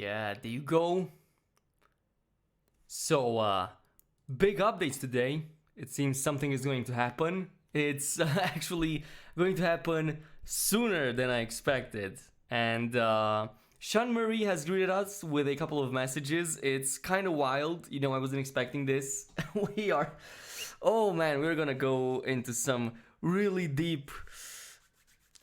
Yeah, there you go. So, big updates today. It seems something is going to happen. It's actually going to happen sooner than I expected. And Sean Murray has greeted us with a couple of messages. It's kind of wild. I wasn't expecting this. we are. Oh man, we're gonna go into some really deep.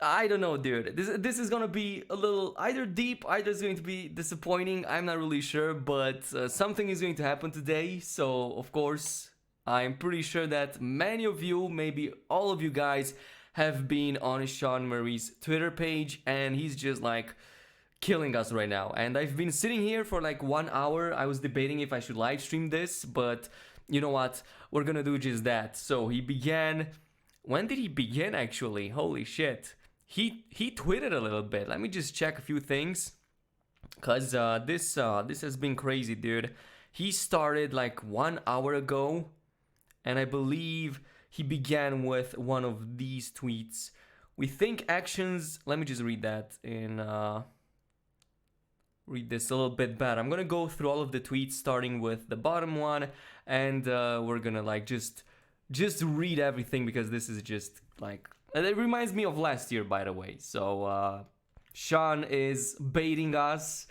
I don't know, dude. This is gonna be a little either deep, either it's going to be disappointing. I'm not really sure, but something is going to happen today. So of course, I'm pretty sure that many of you, maybe all of you guys, have been on Sean Murray's Twitter page, and he's just like killing us right now. And I've been sitting here for like 1 hour. I was debating if I should live stream this, but you know what? We're gonna do just that. So he began. When did he begin? Actually, holy shit. He tweeted a little bit. Let me just check a few things, cause this has been crazy, dude. He started like 1 hour ago, and I believe he began with one of these tweets. We think actions. Let me just read that in. Read this a little bit better. I'm gonna go through all of the tweets, starting with the bottom one, and we're gonna like just read everything because this is just like. It reminds me of last year, by the way. So Sean is baiting us,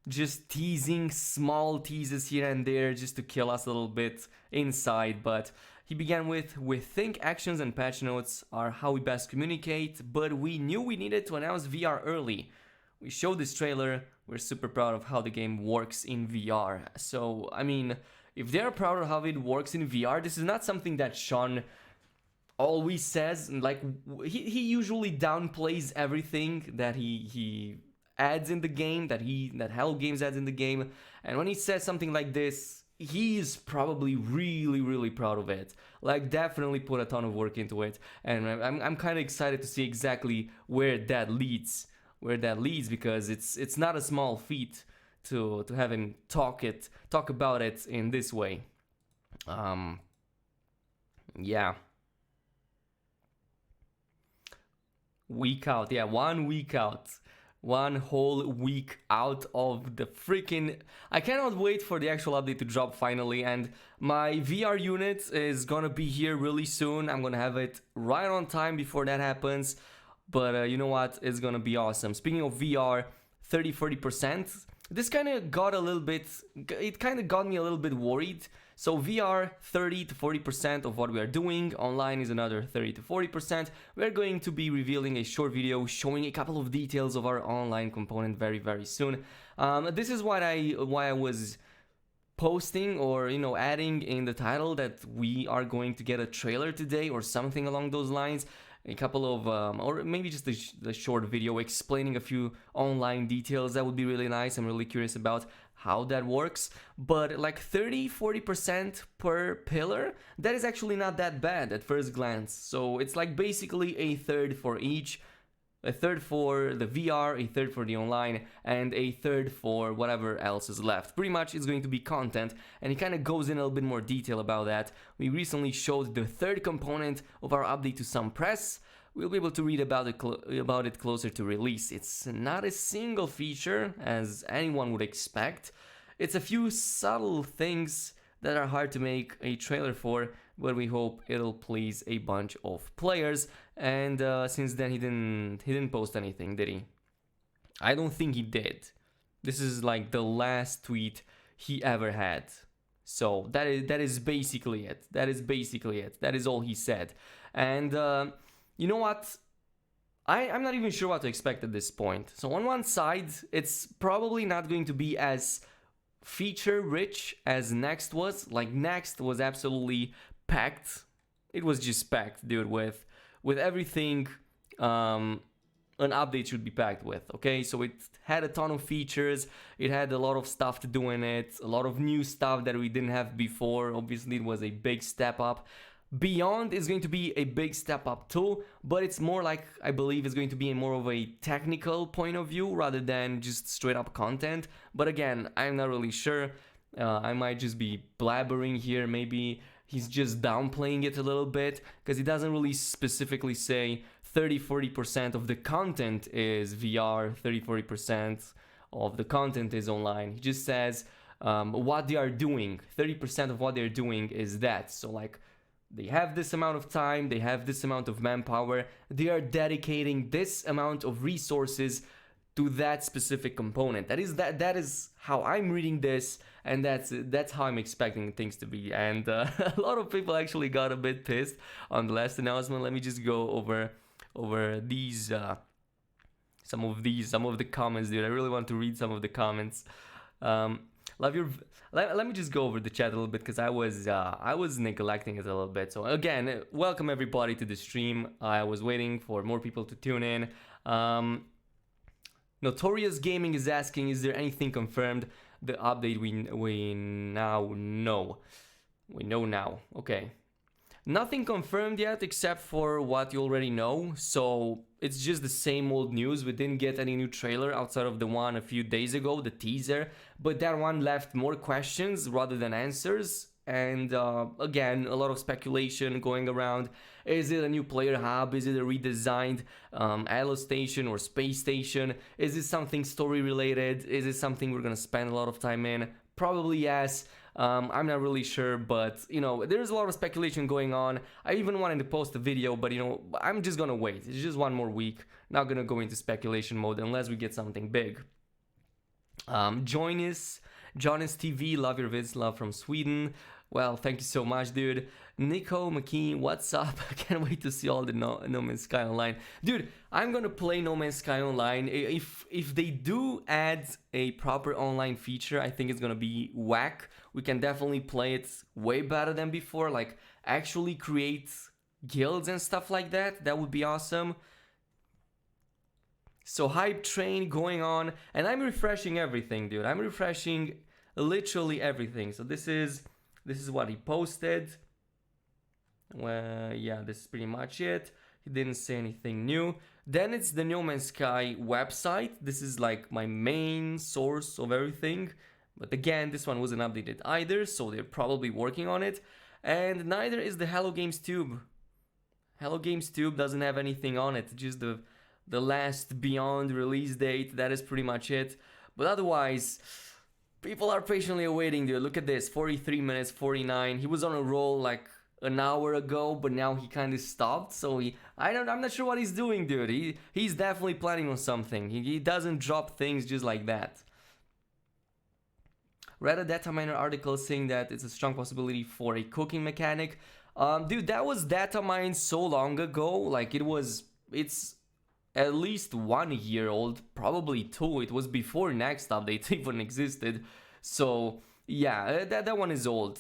just teasing small teases here and there just to kill us a little bit inside. But he began with, we think actions and patch notes are how we best communicate, but we knew we needed to announce VR early. We showed this trailer. We're super proud of how the game works in VR. So, I mean, if they're proud of how it works in VR, this is not something that Sean always says. Like, he usually downplays everything that he adds in the game, that Hello Games adds in the game. And when he says something like this, he's probably really, really proud of it. Like, definitely put a ton of work into it. And I'm kind of excited to see exactly where that leads. Because it's not a small feat to have him talk about it in this way. Yeah. Week out, yeah, 1 week out. 1 whole week out of the freaking. I cannot wait for the actual update to drop finally, and my VR unit is gonna be here really soon. I'm gonna have it right on time before that happens. But you know what? It's gonna be awesome. Speaking of VR, 30-40%. This kind of got a little bit. It kind of got me a little bit worried. So VR, 30-40% of what we are doing. Online is another 30-40%. We're going to be revealing a short video showing a couple of details of our online component very, very soon. This is why I was posting or adding in the title that we are going to get a trailer today or something along those lines. A couple of, or maybe just a short video explaining a few online details. That would be really nice. I'm really curious about how that works. But like 30-40% per pillar, that is actually not that bad at first glance. So it's like basically a third for each. A third for the VR, a third for the online, and a third for whatever else is left. Pretty much it's going to be content, and it kind of goes in a little bit more detail about that. We recently showed the third component of our update to some press. We'll be able to read about it closer to release. It's not a single feature, as anyone would expect. It's a few subtle things that are hard to make a trailer for, but we hope it'll please a bunch of players. And since then he didn't post anything, did he? I don't think he did. This is like the last tweet he ever had. So that is basically it. That is all he said. And you know what? I'm not even sure what to expect at this point. So on one side, it's probably not going to be as feature rich as Next was. Like, Next was absolutely packed. It was just packed, dude, with everything an update should be packed with. Okay, so it had a ton of features. It had a lot of stuff to do in it, a lot of new stuff that we didn't have before. Obviously, it was a big step up. Beyond is going to be a big step up too, but it's more like, I believe it's going to be more of a technical point of view rather than just straight up content. But again, I'm not really sure. I might just be blabbering here. Maybe he's just downplaying it a little bit, because he doesn't really specifically say 30-40% of the content is VR, 30-40% of the content is online. He just says what they are doing. 30% of what they're doing is that. So like they have this amount of time, they have this amount of manpower, they are dedicating this amount of resources to that specific component. That is how I'm reading this, and that's how I'm expecting things to be. And a lot of people actually got a bit pissed on the last announcement. Let me just go over these some of the comments, dude. I really want to read some of the comments. Love your. Let me just go over the chat a little bit because I was neglecting it a little bit. So again, welcome everybody to the stream. I was waiting for more people to tune in. Notorious Gaming is asking, is there anything confirmed? The update we now know. We know now. Okay. Nothing confirmed yet except for what you already know. So it's just the same old news. We didn't get any new trailer outside of the one a few days ago, the teaser. But that one left more questions rather than answers. And again, a lot of speculation going around. Is it a new player hub? Is it a redesigned Allo station or space station? Is it something story related? Is it something we're gonna spend a lot of time in? Probably yes. I'm not really sure, but you know, there's a lot of speculation going on. I even wanted to post a video, but you know, I'm just gonna wait. It's just one more week. Not gonna go into speculation mode unless we get something big. Jonas TV, love your vids, love from Sweden. Well, thank you so much, dude. Nico McKee, what's up? I can't wait to see all the No Man's Sky Online. Dude, I'm gonna play No Man's Sky Online. If they do add a proper online feature, I think it's gonna be whack. We can definitely play it way better than before. Like, actually create guilds and stuff like that. That would be awesome. So, hype train going on. And I'm refreshing everything, dude. I'm refreshing literally everything. So, this is what he posted. Well, yeah, this is pretty much it. He didn't say anything new. Then it's the No Man's Sky website. This is like my main source of everything. But again, this one wasn't updated either, so they're probably working on it. And neither is the Hello Games Tube. Hello Games Tube doesn't have anything on it. Just the last Beyond release date. That is pretty much it. But otherwise, people are patiently awaiting, dude. Look at this, 43 minutes, 49. He was on a roll like an hour ago, but now he kind of stopped. So I'm not sure what he's doing, dude. He's definitely planning on something. He doesn't drop things just like that. Read a data miner article saying that it's a strong possibility for a cooking mechanic. Dude, that was data mined so long ago. Like it's at least 1 year old, probably 2. It was before next update even existed. So yeah, that one is old.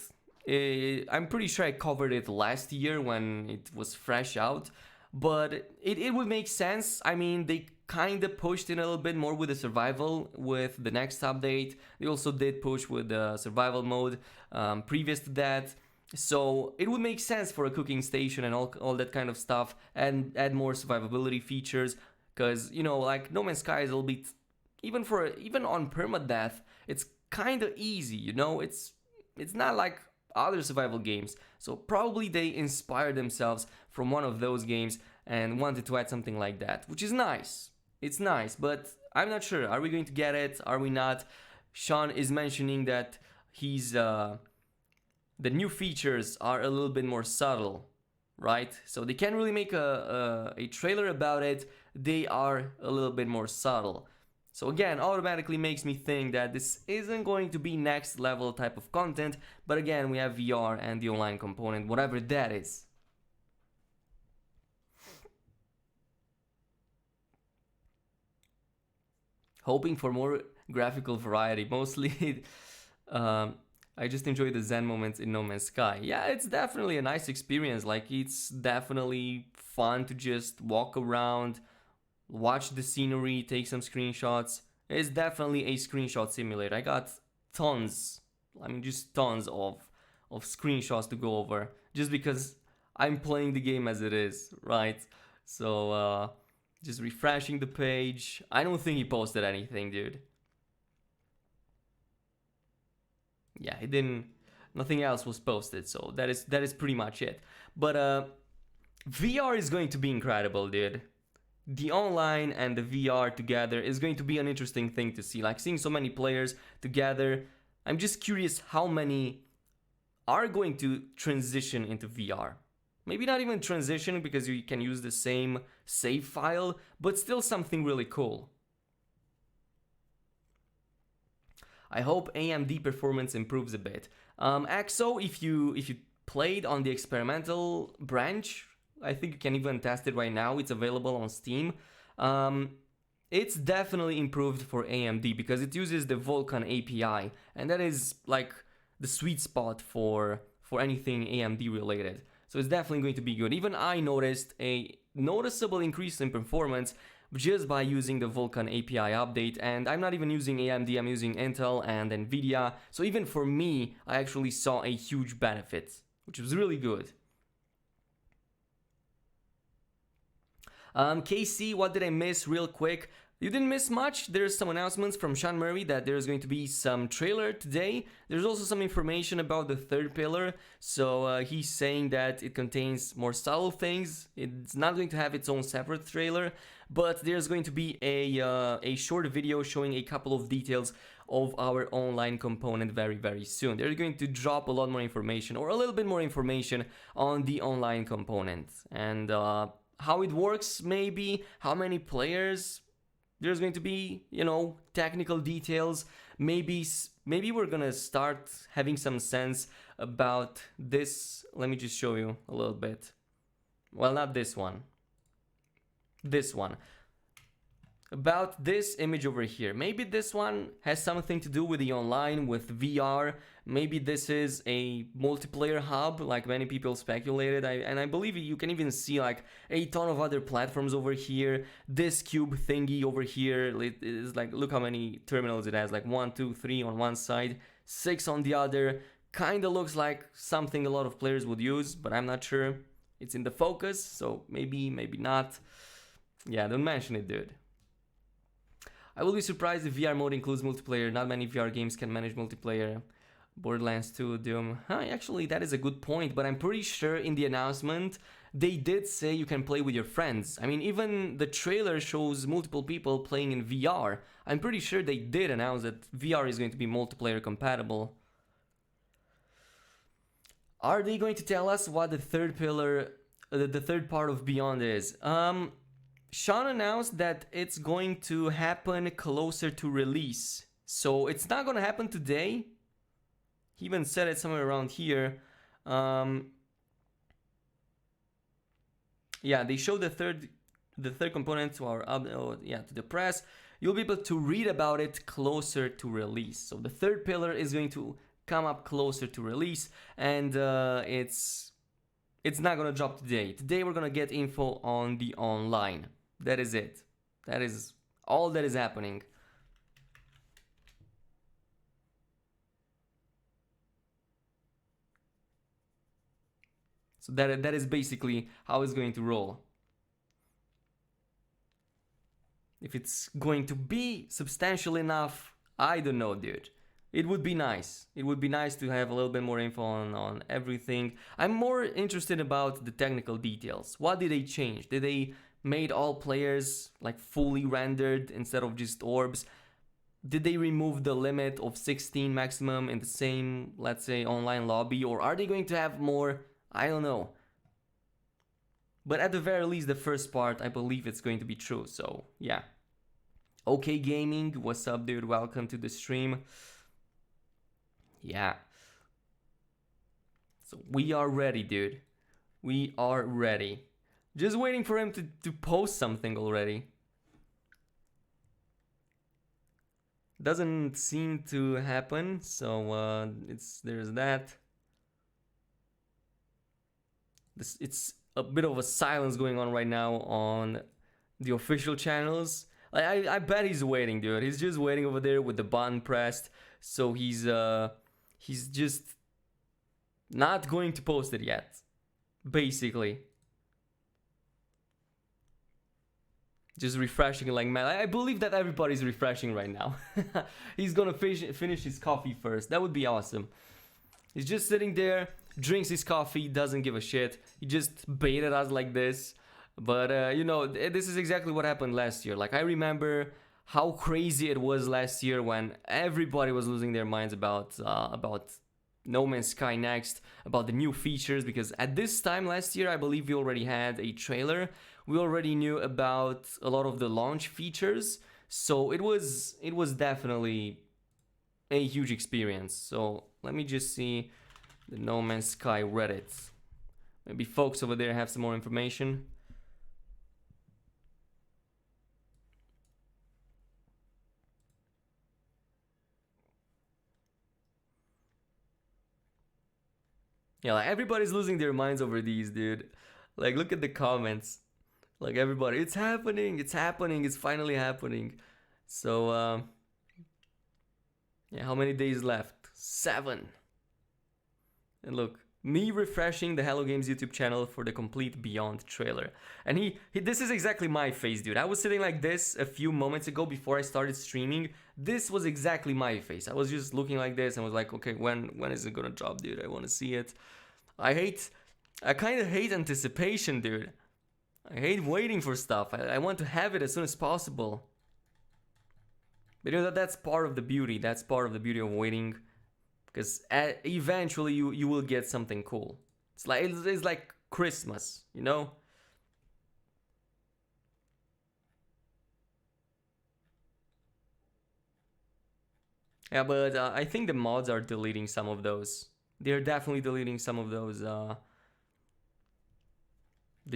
I'm pretty sure I covered it last year when it was fresh out, but it would make sense. I mean, they kind of pushed it a little bit more with the survival with the next update. They also did push with the survival mode previous to that. So it would make sense for a cooking station and all that kind of stuff, and add more survivability features. Because, you know, like No Man's Sky is a little bit, even on permadeath, it's kind of easy, you know. It's not like other survival games. So probably they inspired themselves from one of those games and wanted to add something like that, which is nice. It's nice, but I'm not sure. Are we going to get it? Are we not? Sean is mentioning that the new features are a little bit more subtle, right? So they can't really make a trailer about it. They are a little bit more subtle. So again, automatically makes me think that this isn't going to be next level type of content, but again, we have VR and the online component, whatever that is. Hoping for more graphical variety, mostly I just enjoy the zen moments in No Man's Sky. Yeah, it's definitely a nice experience. Like, it's definitely fun to just walk around, watch the scenery, take some screenshots. It's definitely a screenshot simulator. I got tons, just tons of screenshots to go over, just because I'm playing the game as it is, right? So, just refreshing the page. I don't think he posted anything, dude. Yeah, he didn't. Nothing else was posted, so that is pretty much it. But VR is going to be incredible, dude. the online and the VR together is going to be an interesting thing to see. Like seeing so many players together, I'm just curious how many are going to transition into VR. Maybe not even transition because you can use the same save file, but still something really cool. I hope AMD performance improves a bit. Axo, if you played on the experimental branch, I think you can even test it right now. It's available on Steam. It's definitely improved for AMD because it uses the Vulkan API, and that is like the sweet spot for anything AMD related. So it's definitely going to be good. Even I noticed a noticeable increase in performance just by using the Vulkan API update, and I'm not even using AMD, I'm using Intel and Nvidia. So even for me, I actually saw a huge benefit, which was really good. KC, what did I miss real quick? You didn't miss much. There's some announcements from Sean Murray that there's going to be some trailer today. There's also some information about the third pillar. So he's saying that it contains more subtle things. It's not going to have its own separate trailer, but there's going to be a short video showing a couple of details of our online component very soon. They're going to drop a lot more information, or a little bit more information on the online component. And how it works, maybe, how many players there's going to be, you know, technical details. Maybe we're gonna start having some sense about this. Let me just show you a little bit. Well, not this one. This one. About this image over here. Maybe this one has something to do with the online, with VR. Maybe this is a multiplayer hub, like many people speculated. And I believe you can even see like a ton of other platforms over here. This cube thingy over here, it is like, look how many terminals it has. Like 1, 2, 3 on one side, 6 on the other. Kinda looks like something a lot of players would use, but I'm not sure. It's in the focus, so maybe not. Yeah, don't mention it, dude. I will be surprised if VR mode includes multiplayer. Not many VR games can manage multiplayer. Borderlands 2, Doom. Actually, that is a good point, but I'm pretty sure in the announcement they did say you can play with your friends. I mean, even the trailer shows multiple people playing in VR. I'm pretty sure they did announce that VR is going to be multiplayer compatible. Are they going to tell us what the third pillar, the third part of Beyond is? Sean announced that it's going to happen closer to release. So it's not going to happen today. He even said it somewhere around here. Yeah, they showed the third component to our to the press. You'll be able to read about it closer to release. So the third pillar is going to come up closer to release, and it's not gonna drop today. Today we're gonna get info on the online. That is it. That is all that is happening. So that is basically how it's going to roll. If it's going to be substantial enough, I don't know, dude. It would be nice. It would be nice to have a little bit more info on everything. I'm more interested about the technical details. What did they change? Did they made all players like fully rendered instead of just orbs? Did they remove the limit of 16 maximum in the same, let's say, online lobby? Or are they going to have more? I don't know. But at the very least, the first part, I believe it's going to be true. So, yeah. Okay Gaming, what's up, dude? Welcome to the stream. Yeah. So, we are ready, dude. We are ready. Just waiting for him to post something already. Doesn't seem to happen, so there's that. It's a bit of a silence going on right now on the official channels. I bet he's waiting, dude. He's just waiting over there with the button pressed, so he's just not going to post it yet, basically. Just refreshing like mad. I believe that everybody's refreshing right now. He's gonna finish his coffee first. That would be awesome. He's just sitting there, drinks his coffee, doesn't give a shit. He just baited us like this. But you know, this is exactly what happened last year. Like I remember how crazy it was last year when everybody was losing their minds about No Man's Sky Next, about the new features. Because at this time last year, I believe we already had a trailer. We already knew about a lot of the launch features, so it was definitely a huge experience. So let me just see the No Man's Sky Reddit. Maybe folks over there have some more information. Yeah, like everybody's losing their minds over these, dude. Like, look at the comments. Like, everybody, it's happening, it's finally happening. So, yeah, how many days left? 7. And look, me refreshing the Hello Games YouTube channel for the complete Beyond trailer. And this is exactly my face, dude. I was sitting like this a few moments ago before I started streaming. This was exactly my face. I was just looking like this and was like, okay, when is it gonna drop, dude? I want to see it. I kind of hate anticipation, dude. I hate waiting for stuff. I want to have it as soon as possible. But you know, that's part of the beauty. That's part of the beauty of waiting. Because eventually you will get something cool. It's like Christmas, you know? Yeah, but I think the mods are deleting some of those. They're definitely deleting some of those. The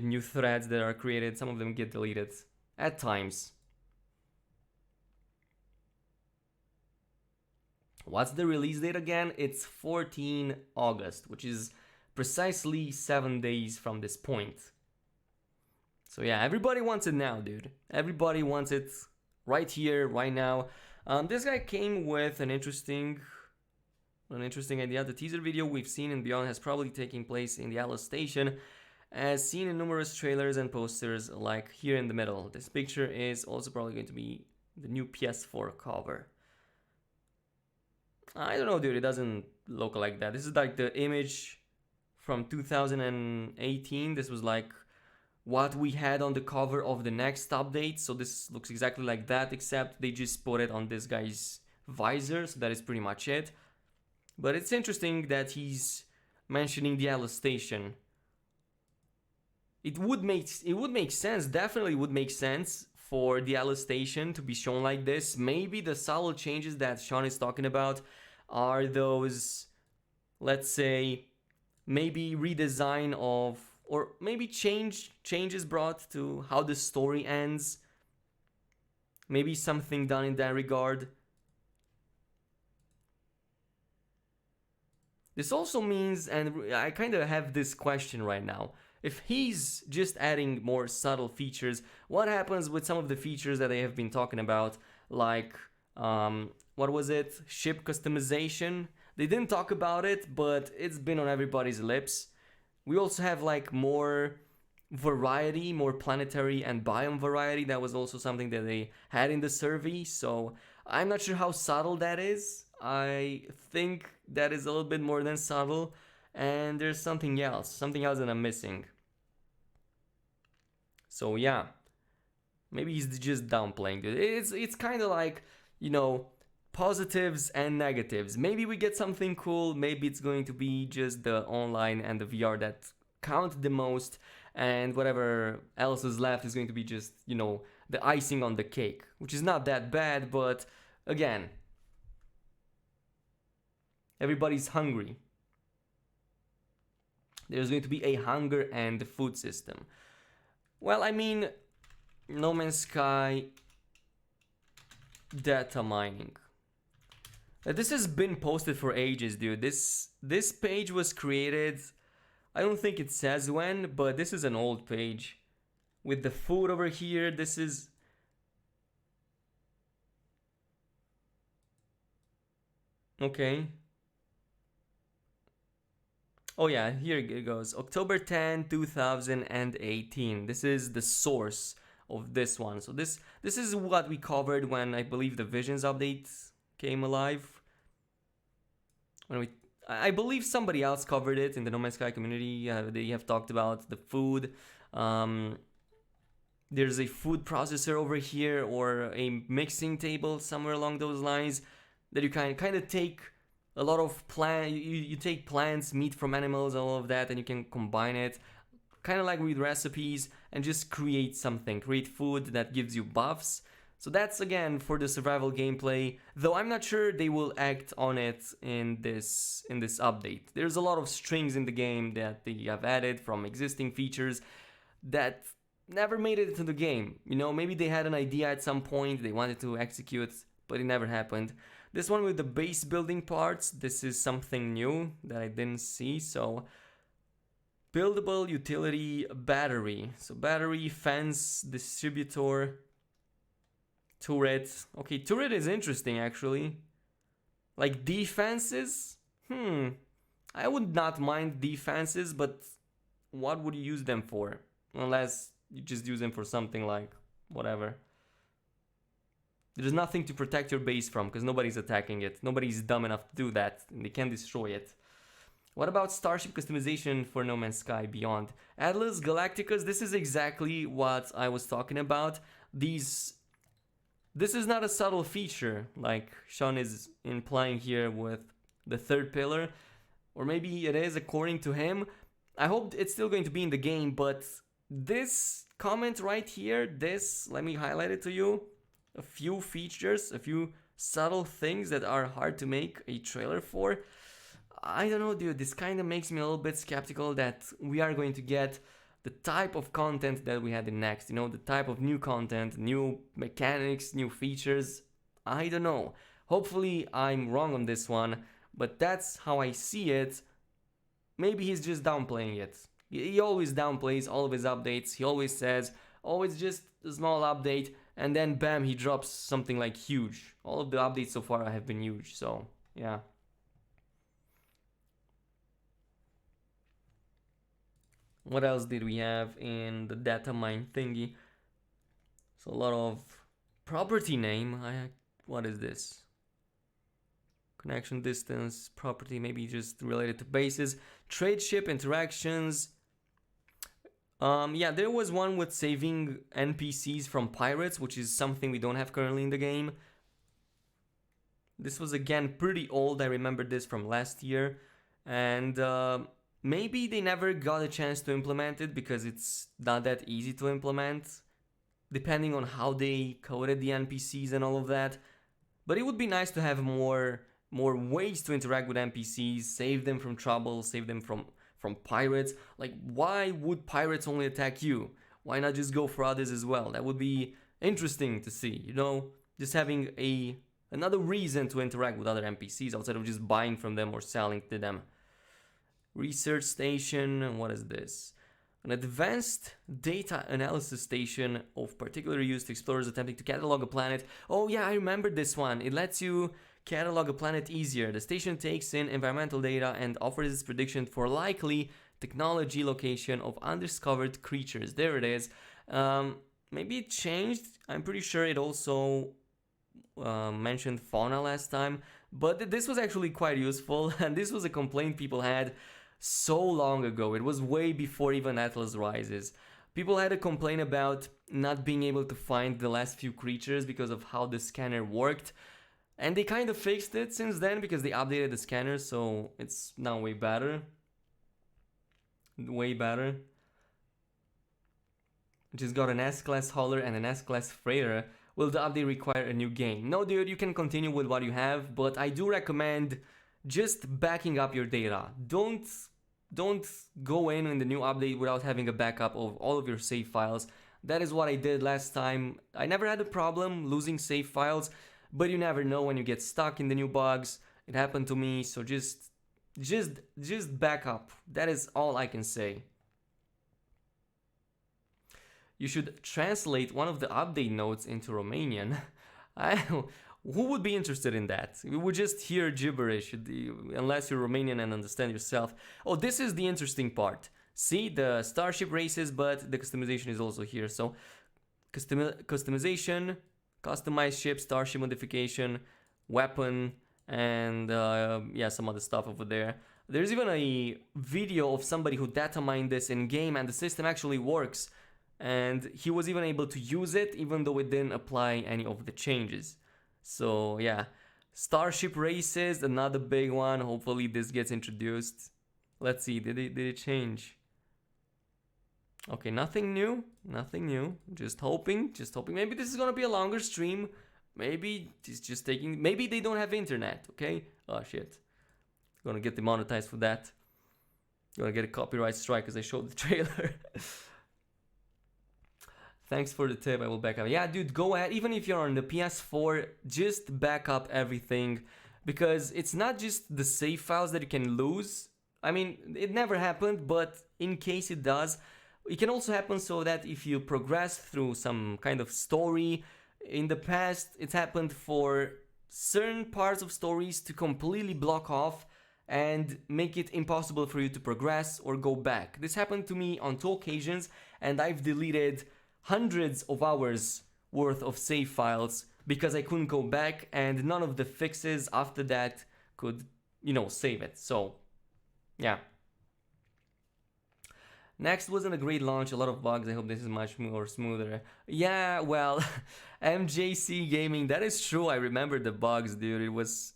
new threads that are created, some of them get deleted at times. What's the release date again? It's 14 August, which is precisely 7 days from this point. So yeah, everybody wants it now, dude. Everybody wants it right here, right now. This guy came with an interesting idea. The teaser video we've seen in Beyond has probably taken place in the Alice station, as seen in numerous trailers and posters like here in the middle. This picture is also probably going to be the new PS4 cover. I don't know, dude, it doesn't look like that. This is like the image from 2018. This was like what we had on the cover of the next update. So this looks exactly like that, except they just put it on this guy's visor. So that is pretty much it. But it's interesting that he's mentioning the Alice station. It would make sense, definitely would make sense for the Alice station to be shown like this. Maybe the subtle changes that Sean is talking about are those, let's say, maybe redesign of, or maybe changes brought to how the story ends. Maybe something done in that regard. This also means, and I kind of have this question right now, if he's just adding more subtle features, what happens with some of the features that they have been talking about, like, what was it? Ship customization? They didn't talk about it, but it's been on everybody's lips. We also have like more variety, more planetary and biome variety. That was also something that they had in the survey, so I'm not sure how subtle that is. I think that is a little bit more than subtle, and there's something else that I'm missing. So yeah, maybe he's just downplaying it. It's kind of like, you know, positives and negatives. Maybe we get something cool, maybe it's going to be just the online and the VR that count the most, and whatever else is left is going to be just, you know, the icing on the cake, which is not that bad, but again, everybody's hungry. There's going to be a hunger and food system. Well, I mean, No Man's Sky data mining. This has been posted for ages, dude. This page was created, I don't think it says when, but this is an old page. With the food over here, this is... Okay. Oh yeah, here it goes. October 10, 2018. This is the source of this one. So this is what we covered when I believe the Visions update came alive. I believe somebody else covered it in the No Man's Sky community. They have talked about the food. there's a food processor over here or a mixing table somewhere along those lines that you kind of take a lot of you take plants, meat from animals, all of that, and you can combine it kind of like with recipes and just create something, create food that gives you buffs. So that's again for the survival gameplay, though I'm not sure they will act on it in this update. There's a lot of strings in the game that they have added from existing features that never made it into the game. You know, maybe they had an idea at some point they wanted to execute, but it never happened. This one with the base building parts, this is something new that I didn't see. So buildable utility battery. So battery, fence, distributor, turret. Okay, turret is interesting actually. Like defenses? I would not mind defenses, but what would you use them for? Unless you just use them for something like whatever. There's nothing to protect your base from because nobody's attacking it. Nobody's dumb enough to do that, and they can't destroy it. What about Starship customization for No Man's Sky Beyond? Atlas Galacticus, this is exactly what I was talking about. This is not a subtle feature like Sean is implying here with the third pillar. Or maybe it is according to him. I hope it's still going to be in the game, but this comment right here, let me highlight it to you. A few features, a few subtle things that are hard to make a trailer for. I don't know, dude, this kind of makes me a little bit skeptical that we are going to get the type of content that we had in Next, you know, the type of new content, new mechanics, new features. I don't know. Hopefully I'm wrong on this one, but that's how I see it. Maybe he's just downplaying it. He always downplays all of his updates. He always says, oh, it's just a small update, and then bam, he drops something like huge. All of the updates so far have been huge, so yeah. What else did we have in the data mine thingy? So a lot of property name. What is this? Connection distance, property, maybe just related to bases. Trade ship interactions. Yeah, there was one with saving NPCs from pirates, which is something we don't have currently in the game. This was again pretty old. I remember this from last year. And maybe they never got a chance to implement it because it's not that easy to implement, depending on how they coded the NPCs and all of that. But it would be nice to have more ways to interact with NPCs, save them from trouble, save them from pirates. Like, why would pirates only attack you? Why not just go for others as well? That would be interesting to see, you know? Just having another reason to interact with other NPCs outside of just buying from them or selling to them. Research station, what is this? An advanced data analysis station of particular use to explorers attempting to catalog a planet. Oh yeah, I remember this one. It lets you catalog a planet easier. The station takes in environmental data and offers its prediction for likely technology location of undiscovered creatures. There it is. Maybe it changed. I'm pretty sure it also mentioned fauna last time, but this was actually quite useful, and this was a complaint people had so long ago. It was way before even Atlas Rises. People had a complaint about not being able to find the last few creatures because of how the scanner worked. And they kind of fixed it since then because they updated the scanner, so it's now way better. Way better. Just got an S-Class hauler and an S-Class freighter. Will the update require a new game? No, dude, you can continue with what you have, but I do recommend just backing up your data. Don't go in the new update without having a backup of all of your save files. That is what I did last time. I never had a problem losing save files, but you never know when you get stuck in the new bugs. It happened to me, so just back up. That is all I can say. You should translate one of the update notes into Romanian. Who would be interested in that? We would just hear gibberish unless you're Romanian and understand yourself. Oh, this is the interesting part. See, the starship races, but the customization is also here. So, customization, customized ship, starship modification, weapon, and yeah, some other stuff over there. There's even a video of somebody who data mined this in game, and the system actually works. and he was even able to use it even though it didn't apply any of the changes. So yeah, Starship Races, another big one. Hopefully this gets introduced. Let's see, did it change? Okay, nothing new, nothing new. Just hoping. Maybe this is gonna be a longer stream. Maybe it's just taking. Maybe they don't have internet. Okay. Oh shit. Gonna get demonetized for that. Gonna get a copyright strike because I showed the trailer. Thanks for the tip. I will back up. Yeah, dude, go ahead. Even if you're on the PS4, just back up everything, because it's not just the save files that you can lose. I mean, it never happened, but in case it does, it can also happen so that if you progress through some kind of story, in the past, it's happened for certain parts of stories to completely block off and make it impossible for you to progress or go back. This happened to me on 2 occasions, and I've deleted hundreds of hours worth of save files because I couldn't go back, and none of the fixes after that could, save it. So, yeah. Next wasn't a great launch, a lot of bugs. I hope this is much more smoother. Yeah, well, MJC Gaming, that is true. I remember the bugs, dude. It was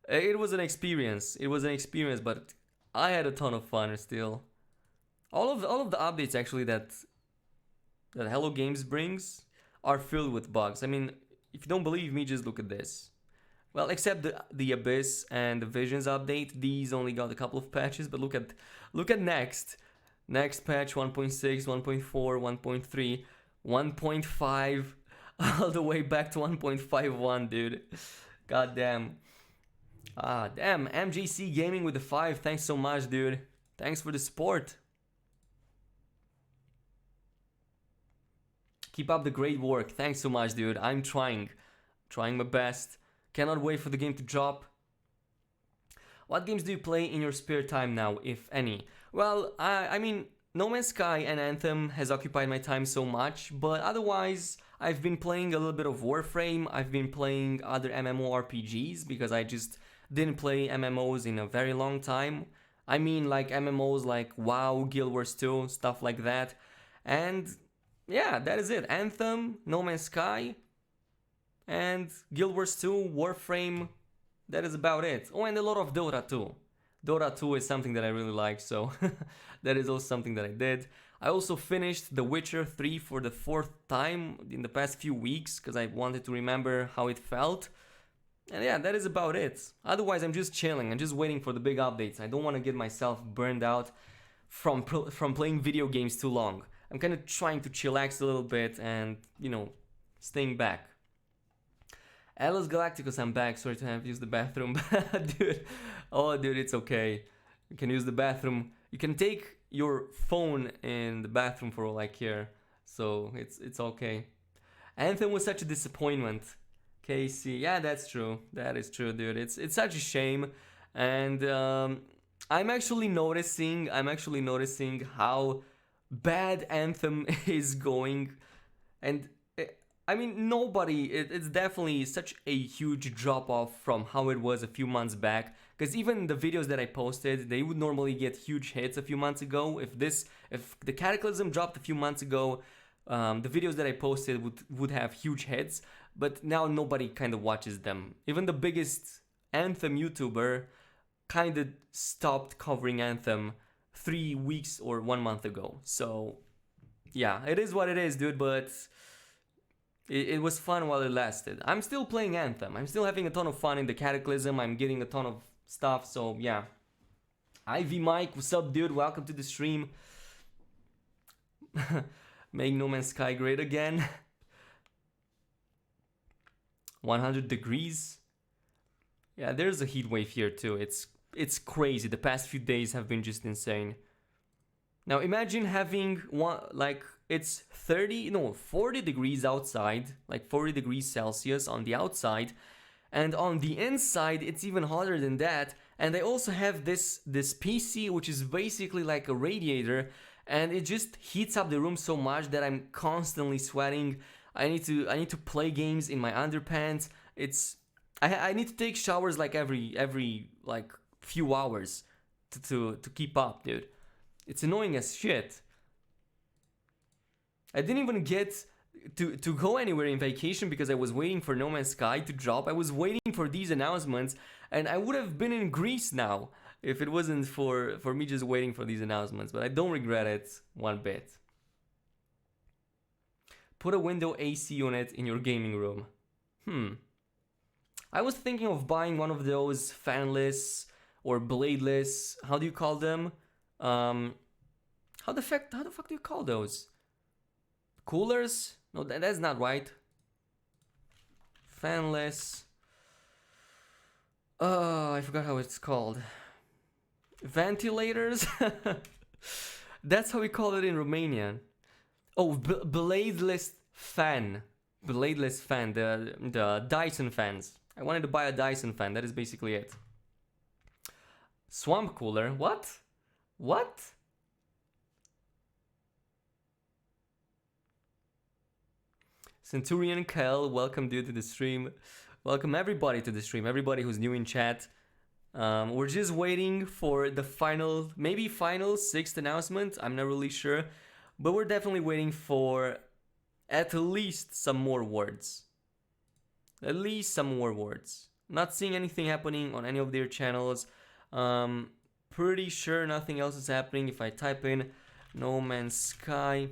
an experience. It was an experience, but I had a ton of fun still. All of the updates actually that Hello Games brings are filled with bugs. I mean, if you don't believe me, just look at this. Well, except the Abyss and the Visions update, these only got a couple of patches. But look at next patch 1.6, 1.4, 1.3, 1.5, all the way back to 1.51, dude. God damn. Ah, damn. MJC Gaming with the 5. Thanks so much, dude. Thanks for the support. Keep up the great work. Thanks so much, dude. I'm trying my best. Cannot wait for the game to drop. What games do you play in your spare time now, if any? Well, I mean, No Man's Sky and Anthem has occupied my time so much, but otherwise, I've been playing a little bit of Warframe. I've been playing other MMORPGs because I just didn't play MMOs in a very long time. I mean, like MMOs like WoW, Guild Wars 2, stuff like that. And yeah, that is it. Anthem, No Man's Sky, and Guild Wars 2, Warframe. That is about it. Oh, and a lot of Dota 2. Dota 2 is something that I really like, so that is also something that I did. I also finished The Witcher 3 for the 4th time in the past few weeks because I wanted to remember how it felt. And yeah, that is about it. Otherwise, I'm just chilling. I'm just waiting for the big updates. I don't want to get myself burned out from playing video games too long. I'm kind of trying to chillax a little bit and, staying back. Alice Galacticus, I'm back. Sorry to have used the bathroom. Dude. Oh, dude, it's okay. You can use the bathroom. You can take your phone in the bathroom for all I care. So it's okay. Anthem was such a disappointment. Casey, yeah, that's true. That is true, dude. It's such a shame. And I'm actually noticing how bad Anthem is going. And I mean, it's definitely such a huge drop off from how it was a few months back. Because even the videos that I posted, they would normally get huge hits a few months ago. If the Cataclysm dropped a few months ago, the videos that I posted would have huge hits. But now nobody kind of watches them. Even the biggest Anthem YouTuber kind of stopped covering Anthem 3 weeks or 1 month ago. So yeah, it is what it is, dude. But it was fun while it lasted. I'm still playing Anthem. I'm still having a ton of fun in the Cataclysm. I'm getting a ton of stuff. So yeah. Ivy Mike, what's up, dude? Welcome to the stream. Make No Man's Sky great again. 100 degrees. Yeah, there's a heat wave here too. It's crazy. The past few days have been just insane. Now imagine having it's 40 degrees outside, like 40 degrees Celsius on the outside, and on the inside it's even hotter than that. And I also have this PC, which is basically like a radiator, and it just heats up the room so much that I'm constantly sweating. I need to play games in my underpants. I need to take showers like every like few hours to keep up, dude. It's annoying as shit. I didn't even get to go anywhere in vacation because I was waiting for No Man's Sky to drop. I was waiting for these announcements, and I would have been in Greece now if it wasn't for me just waiting for these announcements. But I don't regret it one bit. Put a window AC unit in your gaming room. I was thinking of buying one of those fanless or bladeless. How do you call them? How the fuck do you call those? Coolers? No, that's not right. Fanless. Oh, I forgot how it's called. Ventilators? That's how we call it in Romanian. Oh, bladeless fan. Bladeless fan. The Dyson fans. I wanted to buy a Dyson fan. That is basically it. Swamp cooler. What? What? Centurion Kyle, welcome dude to the stream. Welcome everybody to the stream. Everybody who's new in chat. We're just waiting for the final, maybe final 6th announcement. I'm not really sure. But we're definitely waiting for at least some more words. At least some more words. Not seeing anything happening on any of their channels. Pretty sure nothing else is happening. If I type in No Man's Sky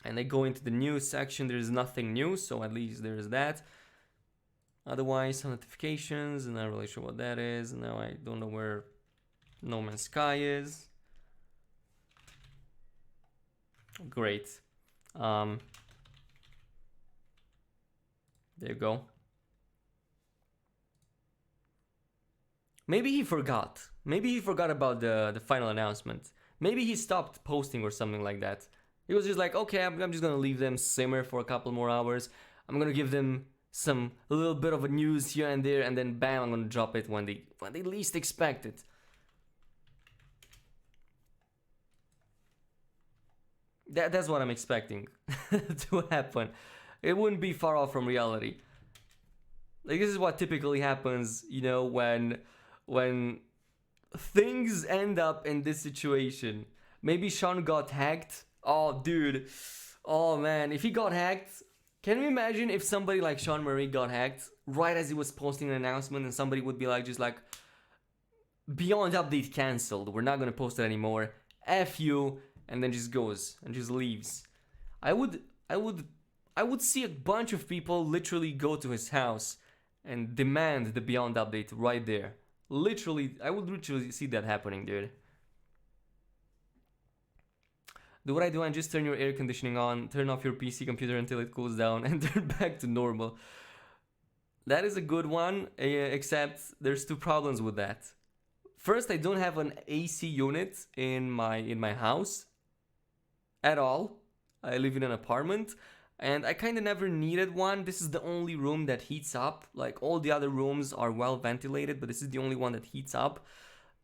and I go into the news section, there's nothing new. So at least there's that. Otherwise, some notifications. I'm not really sure what that is. Now I don't know where No Man's Sky is. Great. There you go. Maybe he forgot. Maybe he forgot about the final announcement. Maybe he stopped posting or something like that. He was just like, okay, I'm just gonna leave them simmer for a couple more hours. I'm gonna give them a little bit of a news here and there, and then bam, I'm gonna drop it when they least expect it. That's what I'm expecting to happen. It wouldn't be far off from reality. Like, this is what typically happens, you know, when things end up in this situation. Maybe Sean got hacked. Oh, dude. Oh, man. If he got hacked, can you imagine if somebody like Sean Murray got hacked right as he was posting an announcement, and somebody would be like, just like, Beyond Update cancelled. We're not going to post it anymore. F you. And then just goes and just leaves. I would see a bunch of people literally go to his house and demand the Beyond Update right there. Literally, I would literally see that happening, dude. Do what I do and just turn your air conditioning on, turn off your PC computer until it cools down, and turn back to normal. That is a good one, except there's 2 problems with that. First, I don't have an AC unit in my house at all. I live in an apartment, and I kind of never needed one. This is the only room that heats up. Like, all the other rooms are well ventilated, but this is the only one that heats up.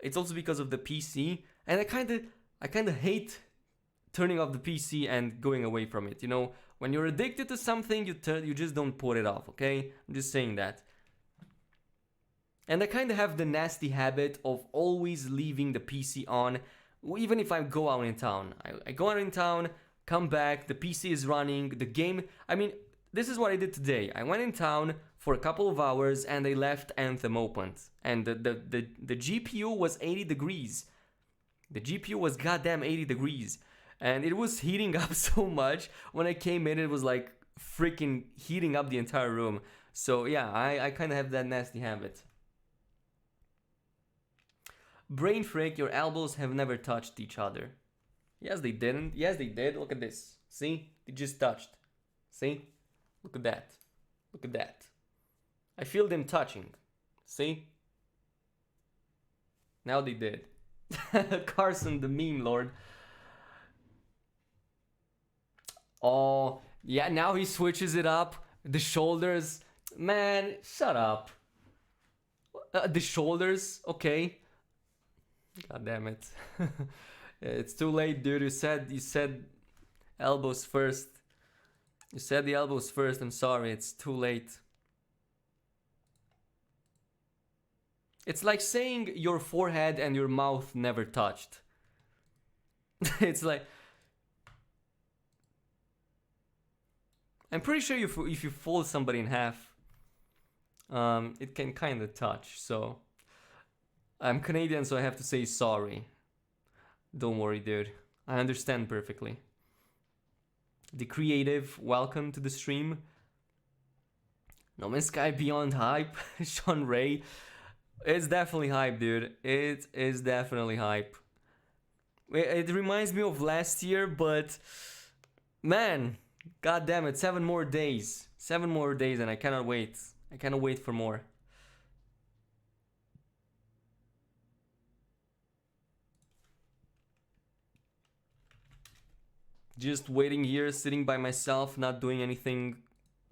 It's also because of the PC, and I kind of hate turning off the PC and going away from it. You know, when you're addicted to something, you just don't put it off, okay? I'm just saying that. And I kind of have the nasty habit of always leaving the PC on, even if I go out in town. I go out in town, come back, the PC is running, the game. I mean, this is what I did today. I went in town for a couple of hours and I left Anthem opened. And the GPU was 80 degrees. The GPU was goddamn 80 degrees. And it was heating up so much. When I came in, it was like freaking heating up the entire room. So yeah, I kind of have that nasty habit. Brain freak, your elbows have never touched each other. Yes, they didn't. Yes, they did. Look at this. See? They just touched. See? Look at that. Look at that. I feel them touching. See? Now they did. Carson, the meme lord. Oh, yeah, now he switches it up. The shoulders. Man, shut up. The shoulders, okay. God damn it. It's too late, dude. You said elbows first. You said the elbows first. I'm sorry. It's too late. It's like saying your forehead and your mouth never touched. It's like I'm pretty sure if you fold somebody in half, it can kind of touch. So I'm Canadian, so I have to say sorry. Don't worry, dude. I understand perfectly. The Creative, welcome to the stream. No Man's Sky beyond hype. Sean Ray. It's definitely hype, dude. It is definitely hype. It reminds me of last year, but man, god damn it, 7 more days. 7 more days and I cannot wait. I cannot wait for more. Just waiting here, sitting by myself, not doing anything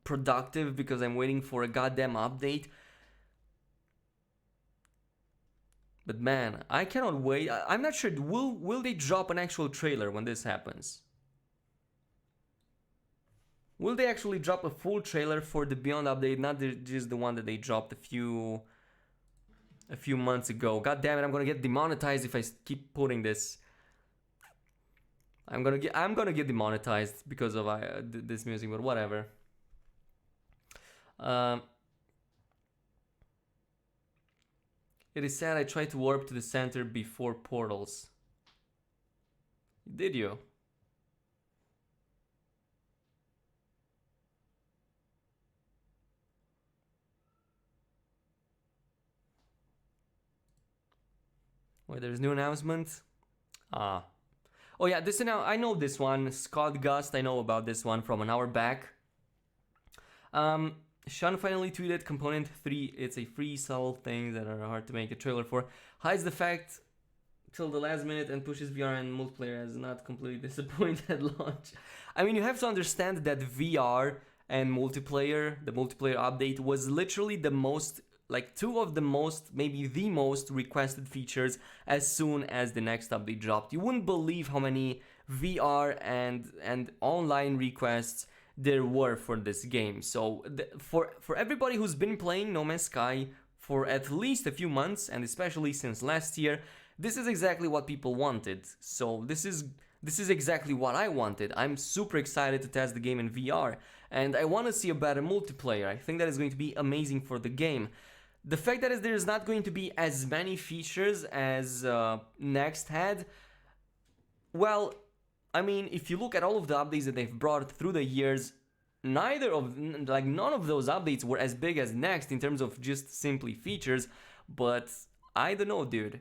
productive because I'm waiting for a goddamn update. But man, I cannot wait. I'm not sure. Will they drop an actual trailer when this happens? Will they actually drop a full trailer for the Beyond update, not just the one that they dropped a few months ago? God damn it! I'm gonna get demonetized if I keep putting this. I'm gonna get demonetized because of this music, but whatever. It is sad I tried to warp to the center before portals. Did you? Wait, there's new announcement? Ah. Oh yeah, I know this one. Scott Gust, I know about this one from an hour back. Sean finally tweeted Component 3, it's a free subtle thing that are hard to make a trailer for. Hides the fact till the last minute and pushes VR and multiplayer as not completely disappointed at launch. I mean, you have to understand that VR and multiplayer, the multiplayer update, was literally the most, like 2 of the most, maybe the most requested features as soon as the next update dropped. You wouldn't believe how many VR and online requests there were for this game. So for everybody who's been playing No Man's Sky for at least a few months, and especially since last year, this is exactly what people wanted. So this is exactly what I wanted. I'm super excited to test the game in VR, and I want to see a better multiplayer. I think that is going to be amazing for the game. The fact that there's not going to be as many features as Next had, well, I mean, if you look at all of the updates that they've brought through the years, none of those updates were as big as Next in terms of just simply features. But I don't know, dude.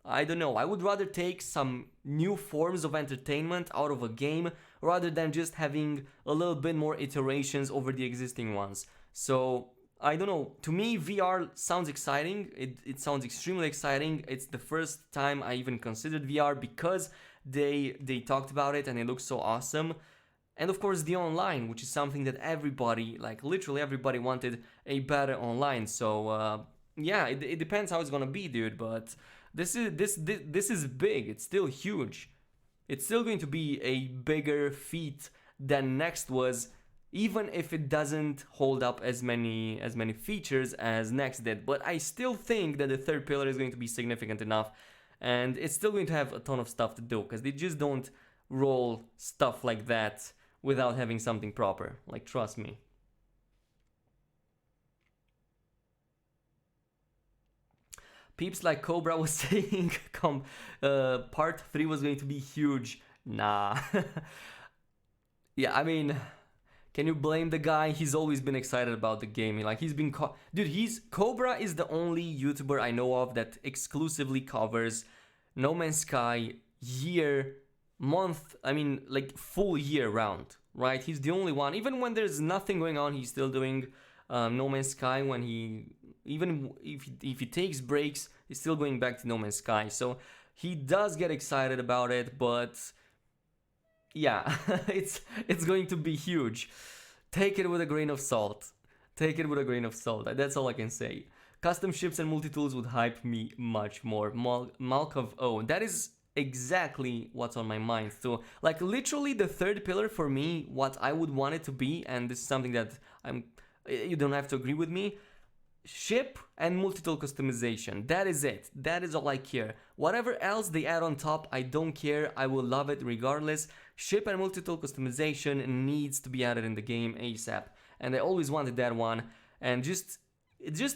I don't know. I would rather take some new forms of entertainment out of a game rather than just having a little bit more iterations over the existing ones. So I don't know. To me, VR sounds exciting. It sounds extremely exciting. It's the first time I even considered VR because they talked about it and it looks so awesome. And of course the online, which is something that everybody, like literally everybody, wanted a better online. So yeah, it depends how it's gonna be, dude, but this is big. It's still huge. It's still going to be a bigger feat than Next was, even if it doesn't hold up as many features as Next did. But I still think that the third pillar is going to be significant enough, and it's still going to have a ton of stuff to do, because they just don't roll stuff like that without having something proper. Like, trust me. Peeps like Cobra was saying part 3 was going to be huge. Nah. Yeah, I mean, can you blame the guy? He's always been excited about the game. Like, he's been... Dude, Cobra is the only YouTuber I know of that exclusively covers No Man's Sky full year round, right? He's the only one. Even when there's nothing going on, he's still doing No Man's Sky. Even if he takes breaks, he's still going back to No Man's Sky. So he does get excited about it, but yeah, it's going to be huge. Take it with a grain of salt. Take it with a grain of salt. That's all I can say. Custom ships and multi-tools would hype me much more. Malkov, oh, that is exactly what's on my mind. So, like, literally the third pillar for me, what I would want it to be, and this is something that you don't have to agree with me, ship and multi-tool customization. That is it. That is all I care. Whatever else they add on top, I don't care. I will love it regardless. Ship and multi-tool customization needs to be added in the game ASAP. And I always wanted that one. And just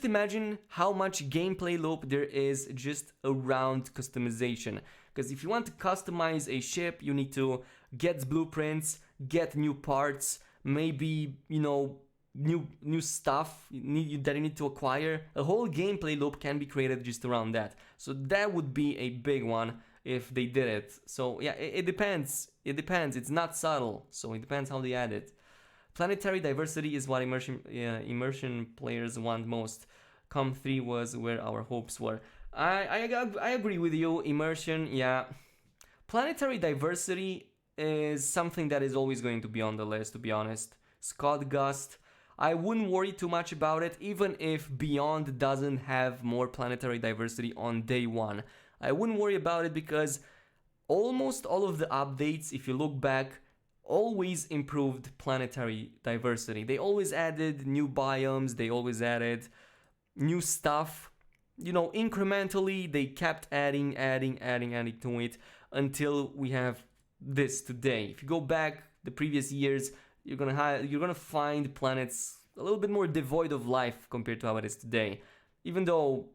imagine how much gameplay loop there is just around customization. Because if you want to customize a ship, you need to get blueprints, get new parts, maybe, new stuff that you need to acquire. A whole gameplay loop can be created just around that. So that would be a big one if they did it. So yeah, it depends. It's not subtle, so it depends how they add it. Planetary diversity is what immersion players want most. Com 3 was where our hopes were. I agree with you. Immersion, yeah. Planetary diversity is something that is always going to be on the list, to be honest. Scott Gust, I wouldn't worry too much about it, even if Beyond doesn't have more planetary diversity on day one. I wouldn't worry about it because almost all of the updates, if you look back, always improved planetary diversity. They always added new biomes, they always added new stuff. Incrementally, they kept adding to it until we have this today. If you go back the previous years, you're gonna find planets a little bit more devoid of life compared to how it is today. Even though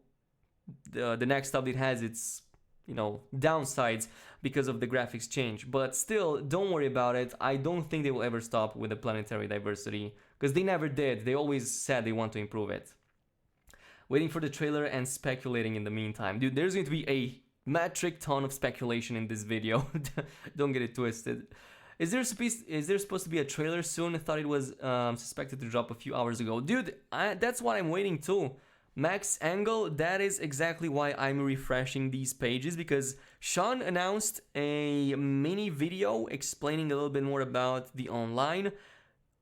the next update has its downsides because of the graphics change, but still, don't worry about it. I don't think they will ever stop with the planetary diversity because they never did. They always said they want to improve it. Waiting for the trailer and speculating in the meantime. Dude, there's going to be a metric ton of speculation in this video. Don't get it twisted. Is there supposed to be a trailer soon? I thought it was suspected to drop a few hours ago. Dude, that's what I'm waiting to. Max Angle, that is exactly why I'm refreshing these pages, because Sean announced a mini video explaining a little bit more about the online,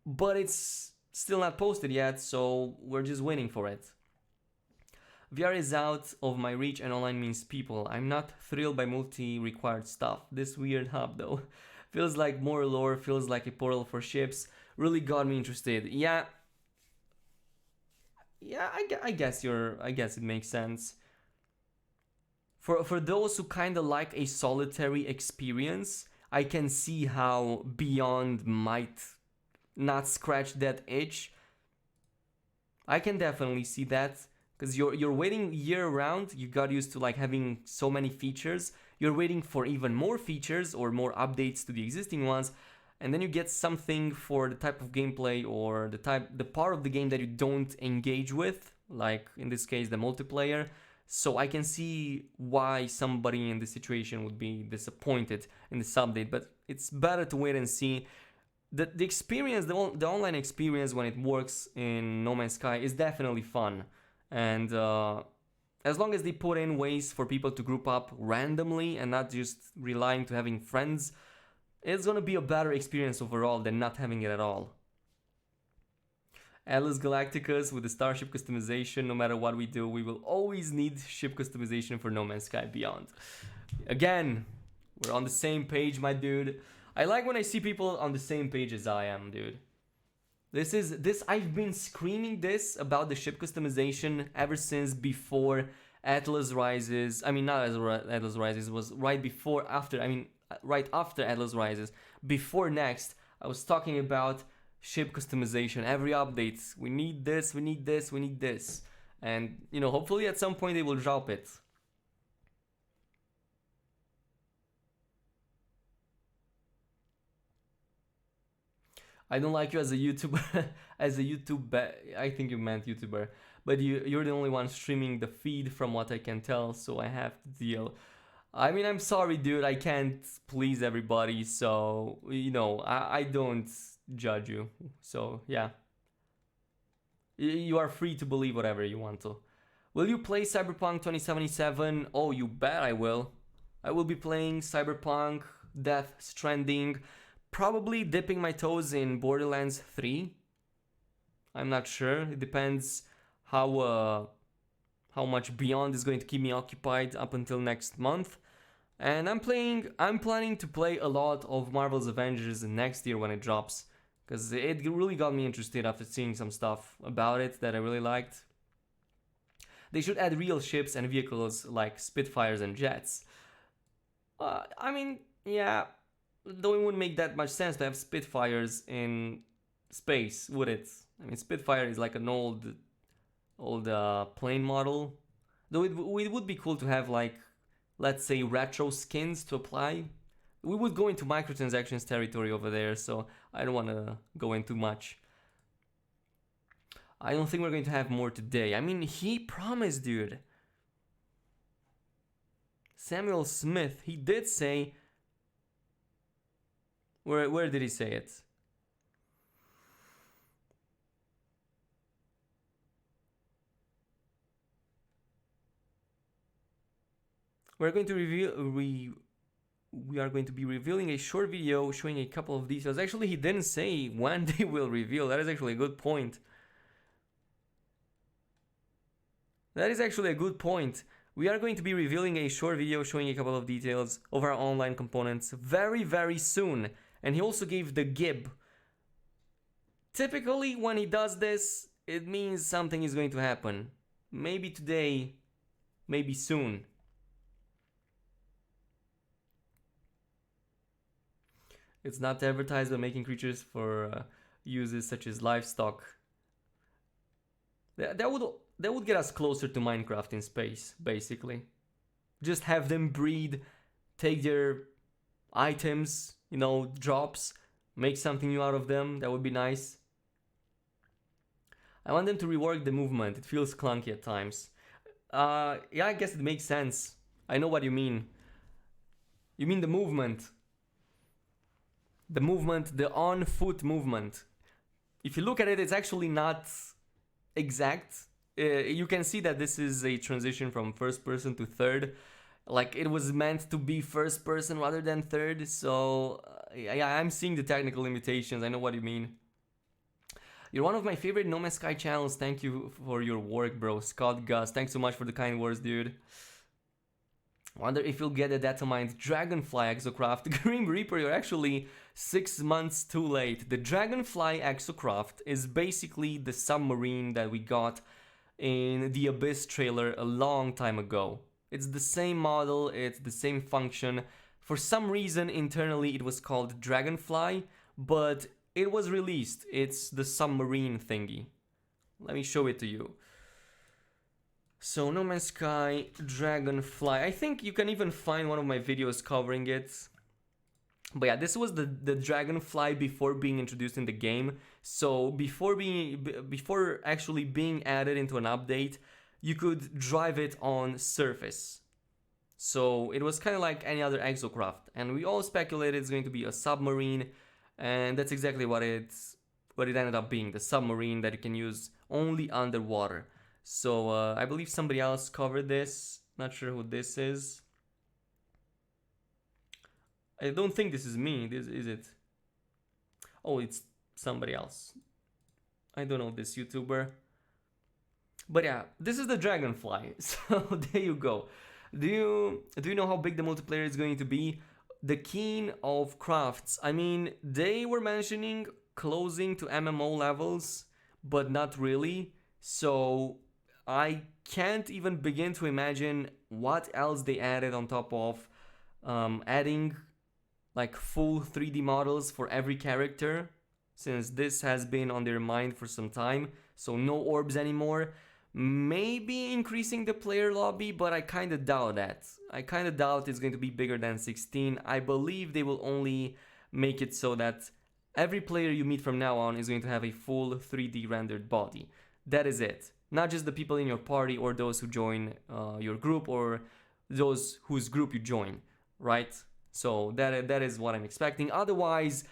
but it's still not posted yet, so we're just waiting for it. VR is out of my reach and online means people. I'm not thrilled by multi-required stuff. This weird hub though. Feels like more lore, feels like a portal for ships. Really got me interested. Yeah, I guess it makes sense. For those who kind of like a solitary experience, I can see how Beyond might not scratch that itch. I can definitely see that, because you're waiting year round. You got used to like having so many features. You're waiting for even more features or more updates to the existing ones, and then you get something for the type of gameplay or the part of the game that you don't engage with, like in this case the multiplayer. So I can see why somebody in this situation would be disappointed in this update, but it's better to wait and see. The experience, the online experience when it works in No Man's Sky is definitely fun, and as long as they put in ways for people to group up randomly and not just relying to having friends, it's gonna be a better experience overall than not having it at all. Atlas Galacticus with the starship customization. No matter what we do, we will always need ship customization for No Man's Sky Beyond. Again, we're on the same page, my dude. I like when I see people on the same page as I am, dude. I've been screaming this about the ship customization ever since before Atlas Rises. I mean, not as Atlas Rises, was right after Atlas Rises. Before Next, I was talking about ship customization. Every update, we need this, we need this, we need this. And, hopefully at some point they will drop it. I don't like you as a YouTuber. I think you meant YouTuber. But you're the only one streaming the feed from what I can tell, so I have to deal. I mean, I'm sorry, dude. I can't please everybody, so, I don't judge you. So, yeah. You are free to believe whatever you want to. Will you play Cyberpunk 2077? Oh, you bet I will. I will be playing Cyberpunk, Death Stranding, probably dipping my toes in Borderlands 3. I'm not sure. It depends how much Beyond is going to keep me occupied up until next month. And I'm planning to play a lot of Marvel's Avengers next year when it drops, because it really got me interested after seeing some stuff about it that I really liked. They should add real ships and vehicles like Spitfires and jets. I mean, yeah, though it wouldn't make that much sense to have Spitfires in space, would it? I mean, Spitfire is like an old plane model. Though it would be cool to have, like, let's say, retro skins to apply. We would go into microtransactions territory over there, so I don't want to go into much. I don't think we're going to have more today. I mean, he promised, dude. Samuel Smith, he did say... Where did he say it? We're going to we are going to be revealing a short video showing a couple of details. Actually, he didn't say when they will reveal. That is actually a good point. That is actually a good point. We are going to be revealing a short video showing a couple of details of our online components very, very soon. And he also gave the gib. Typically, when he does this, it means something is going to happen. Maybe today, maybe soon. It's not to advertise by making creatures for uses such as livestock. That would get us closer to Minecraft in space, basically. Just have them breed, take their items, you know, drops, make something new out of them. That would be nice. I want them to rework the movement. It feels clunky at times. Yeah, I guess it makes sense. I know what you mean. You mean the movement. The movement, the on-foot movement. If you look at it, it's actually not exact. You can see that this is a transition from first person to third. Like, it was meant to be first person rather than third. So, yeah, I'm seeing the technical limitations. I know what you mean. You're one of my favorite No Man's Sky channels. Thank you for your work, bro. Scott Gus, thanks so much for the kind words, dude. Wonder if you'll get a data mined Dragonfly Exocraft. Grim Reaper, you're actually 6 months too late. The Dragonfly Exocraft is basically the submarine that we got in the Abyss trailer a long time ago. It's the same model, it's the same function. For some reason, internally, it was called Dragonfly, but it was released. It's the submarine thingy. Let me show it to you. So, No Man's Sky, Dragonfly. I think you can even find one of my videos covering it. But yeah, this was the Dragonfly before being introduced in the game. So, before actually being added into an update, you could drive it on surface. So, it was kind of like any other exocraft. And we all speculated it's going to be a submarine. And that's exactly what it ended up being. The submarine that you can use only underwater. So, I believe somebody else covered this. Not sure who this is. I don't think this is me. This is it? Oh, it's somebody else. I don't know this YouTuber. But yeah, this is the Dragonfly. So, there you go. Do you know how big the multiplayer is going to be? The King of Crafts. I mean, they were mentioning closing to MMO levels, but not really. So, I can't even begin to imagine what else they added on top of adding like full 3D models for every character, since this has been on their mind for some time. So no orbs anymore. Maybe increasing the player lobby, but I kind of doubt that. I kind of doubt it's going to be bigger than 16. I believe they will only make it so that every player you meet from now on is going to have a full 3D rendered body. That is it. Not just the people in your party or those who join your group or those whose group you join, right? So that is what I'm expecting. Otherwise,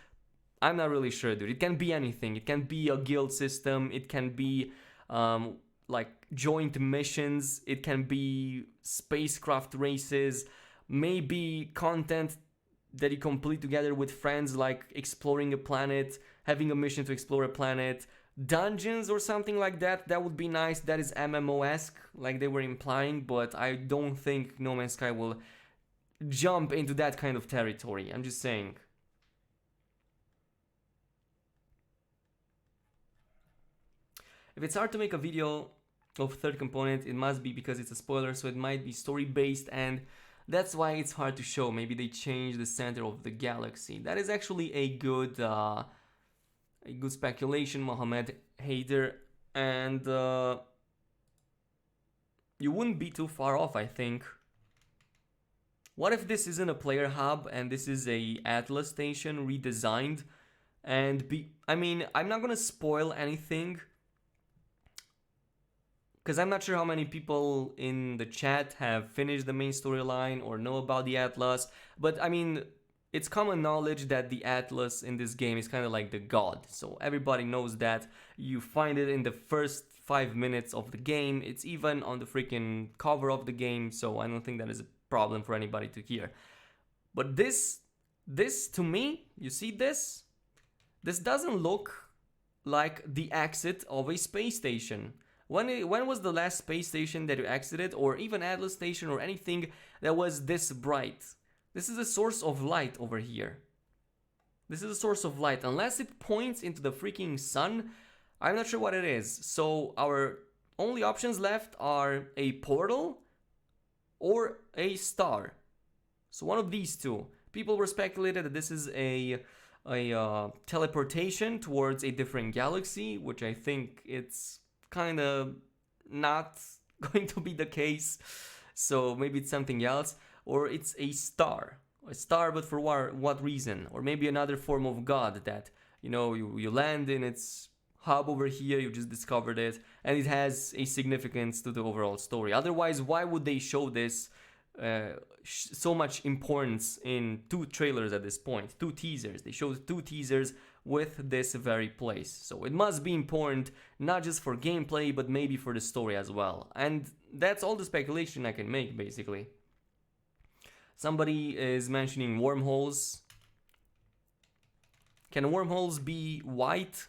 I'm not really sure, dude. It can be anything. It can be a guild system. It can be like joint missions. It can be spacecraft races. Maybe content that you complete together with friends, like exploring a planet, having a mission to explore a planet. Dungeons or something like that. That would be nice. That is MMO-esque, like they were implying, but I don't think No Man's Sky will jump into that kind of territory. I'm just saying. If it's hard to make a video of third component, it must be because it's a spoiler, so it might be story based, and that's why it's hard to show. Maybe they changed the center of the galaxy. That is actually a good speculation, Mohammed Haider, and you wouldn't be too far off, I think. What if this isn't a player hub and this is a Atlas station redesigned? I mean, I'm not gonna spoil anything because I'm not sure how many people in the chat have finished the main storyline or know about the Atlas. But I mean, it's common knowledge that the Atlas in this game is kind of like the god. So everybody knows that. You find it in the first 5 minutes of the game. It's even on the freaking cover of the game. So I don't think that is a problem for anybody to hear. But this to me, you see this? This doesn't look like the exit of a space station. When was the last space station that you exited, or even Atlas station or anything that was this bright? This is a source of light over here. This is a source of light. Unless it points into the freaking sun, I'm not sure what it is. So our only options left are a portal or a star. So one of these two. People were speculated that this is a teleportation towards a different galaxy, which I think it's kind of not going to be the case. So maybe it's something else, or it's a star, but for what reason? Or maybe another form of god that you land in its hub over here, you just discovered it, and it has a significance to the overall story. Otherwise, why would they show this so much importance in 2 trailers at this point? 2 teasers. They showed 2 teasers with this very place. So it must be important, not just for gameplay, but maybe for the story as well. And that's all the speculation I can make, basically. Somebody is mentioning wormholes. Can wormholes be white?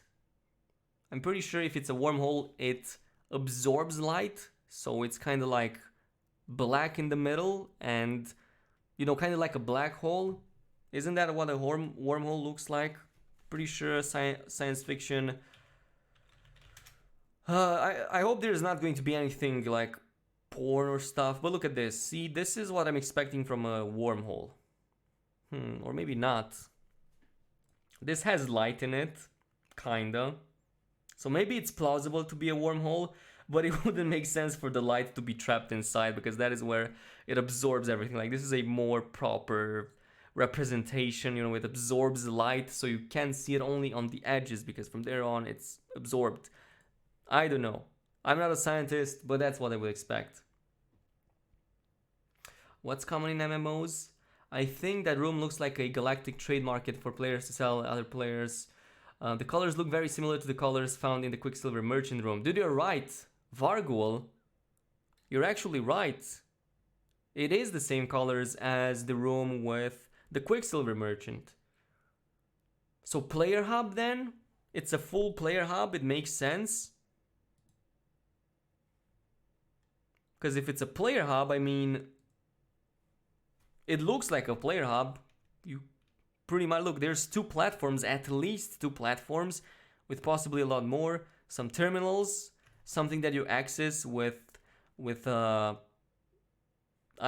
I'm pretty sure if it's a wormhole, it absorbs light. So it's kind of like black in the middle and, kind of like a black hole. Isn't that what a wormhole looks like? Pretty sure science fiction. I hope there's not going to be anything like porn or stuff, but look at this. See, this is what I'm expecting from a wormhole. Or maybe not. This has light in it, kinda. So maybe it's plausible to be a wormhole, but it wouldn't make sense for the light to be trapped inside, because that is where it absorbs everything. Like, this is a more proper representation, it absorbs light, so you can see it only on the edges, because from there on it's absorbed. I don't know. I'm not a scientist, but that's what I would expect. What's common in MMOs? I think that room looks like a galactic trade market for players to sell other players. The colors look very similar to the colors found in the Quicksilver Merchant room. Dude, you're right. Vargul, you're actually right. It is the same colors as the room with the Quicksilver Merchant. So player hub then? It's a full player hub, it makes sense. Because if it's a player hub, I mean, it looks like a player hub. You pretty much look, there's 2 platforms, at least 2 platforms, with possibly a lot more. Some terminals, something that you access with I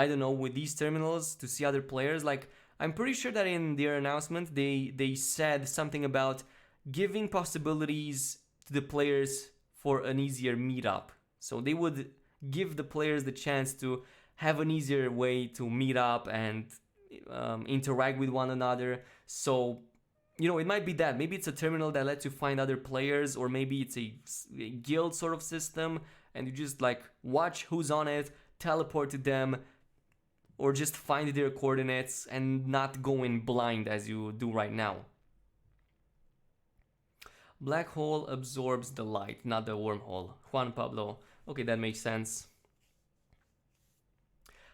don't know, with these terminals to see other players. Like, I'm pretty sure that in their announcement they said something about giving possibilities to the players for an easier meetup. So they would give the players the chance to have an easier way to meet up and interact with one another. So, it might be that. Maybe it's a terminal that lets you find other players, or maybe it's a guild sort of system, and you just watch who's on it, teleport to them, or just find their coordinates and not go in blind as you do right now. Black hole absorbs the light, not the wormhole. Juan Pablo. Okay, that makes sense.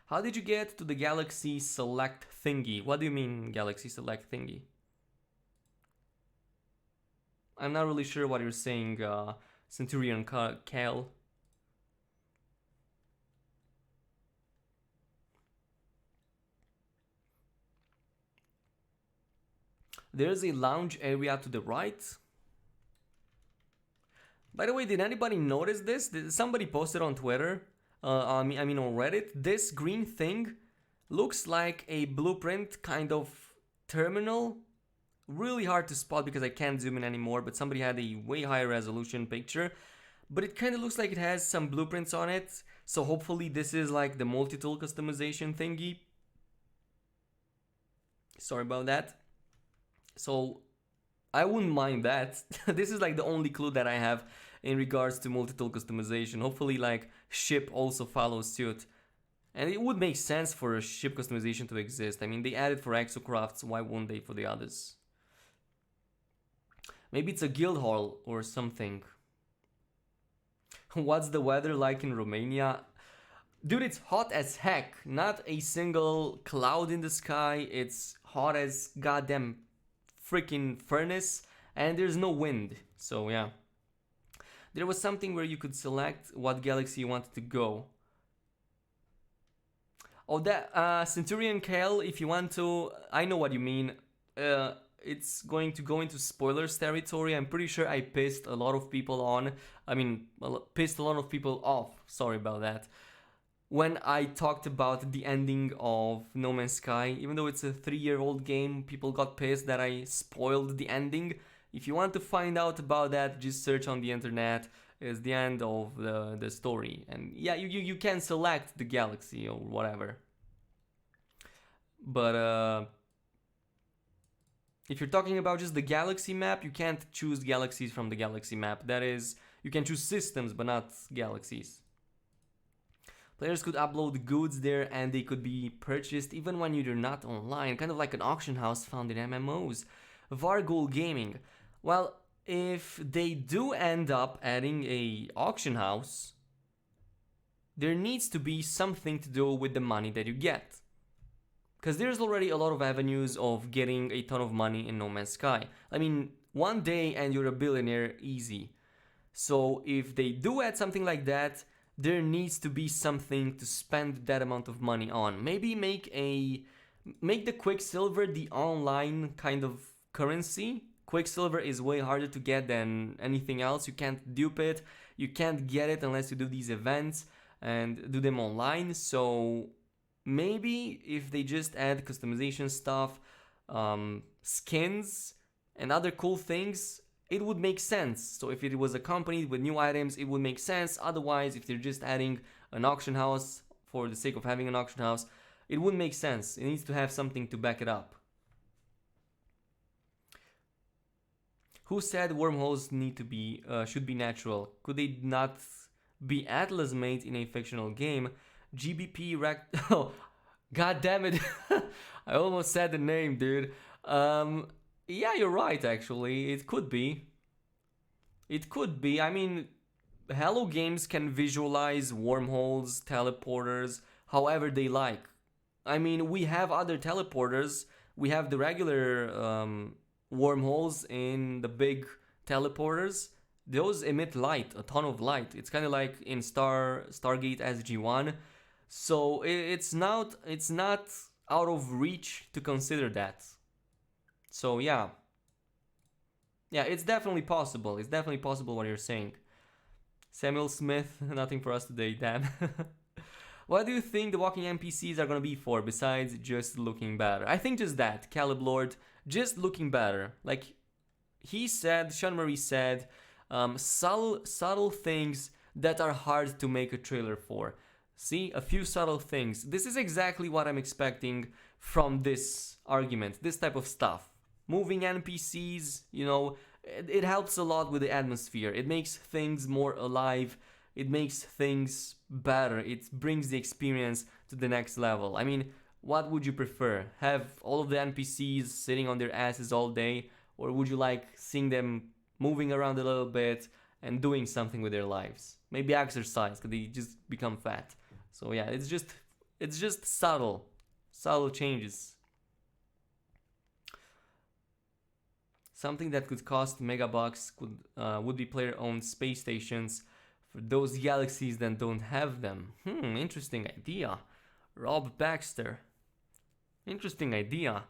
How did you get to the Galaxy Select thingy? What do you mean, Galaxy Select thingy? I'm not really sure what you're saying, Centurion Cal. There's a lounge area to the right. By the way, did anybody notice this? Did somebody posted on Twitter? I mean on Reddit. This green thing looks like a blueprint kind of terminal. Really hard to spot because I can't zoom in anymore, but somebody had a way higher resolution picture. But it kind of looks like it has some blueprints on it. So hopefully this is like the multi-tool customization thingy. Sorry about that. So I wouldn't mind that. This is like the only clue that I have in regards to multi-tool customization. Hopefully like ship also follows suit. And it would make sense for a ship customization to exist. I mean, they added for exocrafts, why won't they for the others? Maybe it's a guild hall or something. What's the weather like in Romania? Dude, it's hot as heck. Not a single cloud in the sky. It's hot as goddamn freaking furnace. And there's no wind. So yeah. There was something where you could select what galaxy you wanted to go. Oh, that Centurion Kale, if you want to, I know what you mean. It's going to go into spoilers territory. I'm pretty sure I pissed a lot of people on. Pissed a lot of people off. Sorry about that. When I talked about the ending of No Man's Sky, even though it's a 3-year-old game, people got pissed that I spoiled the ending. If you want to find out about that, just search on the internet. It's the end of the story. And yeah, you can select the galaxy or whatever. But if you're talking about just the galaxy map, you can't choose galaxies from the galaxy map. That is, you can choose systems, but not galaxies. Players could upload goods there and they could be purchased even when you're not online, kind of like an auction house found in MMOs. Vargul Gaming. Well, if they do end up adding a auction house, there needs to be something to do with the money that you get. Because there's already a lot of avenues of getting a ton of money in No Man's Sky. I mean, one day and you're a billionaire easy. So if they do add something like that, there needs to be something to spend that amount of money on. Maybe make the Quicksilver the online kind of currency. Quicksilver is way harder to get than anything else. You can't dupe it. You can't get it unless you do these events and do them online. So maybe if they just add customization stuff, skins, and other cool things, it would make sense. So if it was accompanied with new items, it would make sense. Otherwise, if they're just adding an auction house for the sake of having an auction house, it wouldn't make sense. It needs to have something to back it up. Who said wormholes need to be should be natural? Could they not be Atlas made in a fictional game? GBP rect. Oh, god damn it! I almost said the name, dude. Yeah, you're right. Actually, it could be. It could be. I mean, Hello Games can visualize wormholes, teleporters, however they like. I mean, we have other teleporters. We have the regular wormholes in the big teleporters. Those emit light, a ton of light. It's kind of like in Stargate SG-1. So it's not out of reach to consider that. So yeah, it's definitely possible. It's definitely possible what you're saying. Samuel Smith, nothing for us today, damn. What do you think the walking NPCs are gonna be for besides just looking better? I think just that, Caleb Lord, just looking better. Like he said, Sean Marie said, subtle things that are hard to make a trailer for. See, a few subtle things. This is exactly what I'm expecting from this argument, this type of stuff. Moving NPCs, it helps a lot with the atmosphere. It makes things more alive. It makes things better. It brings the experience to the next level. I mean, what would you prefer? Have all of the NPCs sitting on their asses all day? Or would you like seeing them moving around a little bit and doing something with their lives? Maybe exercise, because they just become fat. So yeah, it's just subtle changes. Something that could cost megabucks would be player-owned space stations for those galaxies that don't have them. Interesting idea. Rob Baxter. Interesting idea.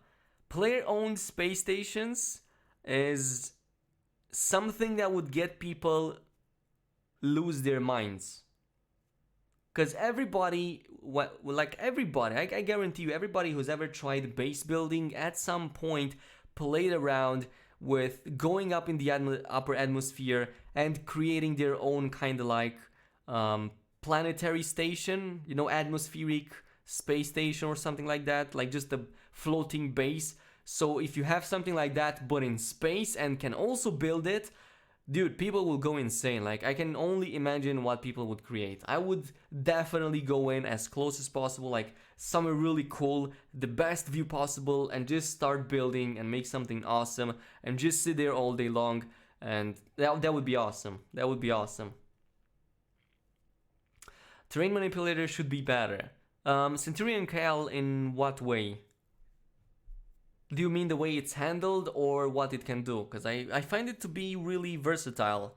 Player-owned space stations is something that would get people lose their minds. Because everybody, I guarantee you, everybody who's ever tried base building at some point played around with going up in the upper atmosphere and creating their own kind of like planetary station, atmospheric space station or something like that, like just a floating base. So if you have something like that but in space and can also build it, dude, people will go insane. Like, I can only imagine what people would create. I would definitely go in as close as possible, like somewhere really cool, the best view possible, and just start building and make something awesome and just sit there all day long. And that would be awesome. That would be awesome. Terrain manipulator should be better. Centurion Cal, in what way? Do you mean the way it's handled or what it can do? Because I find it to be really versatile.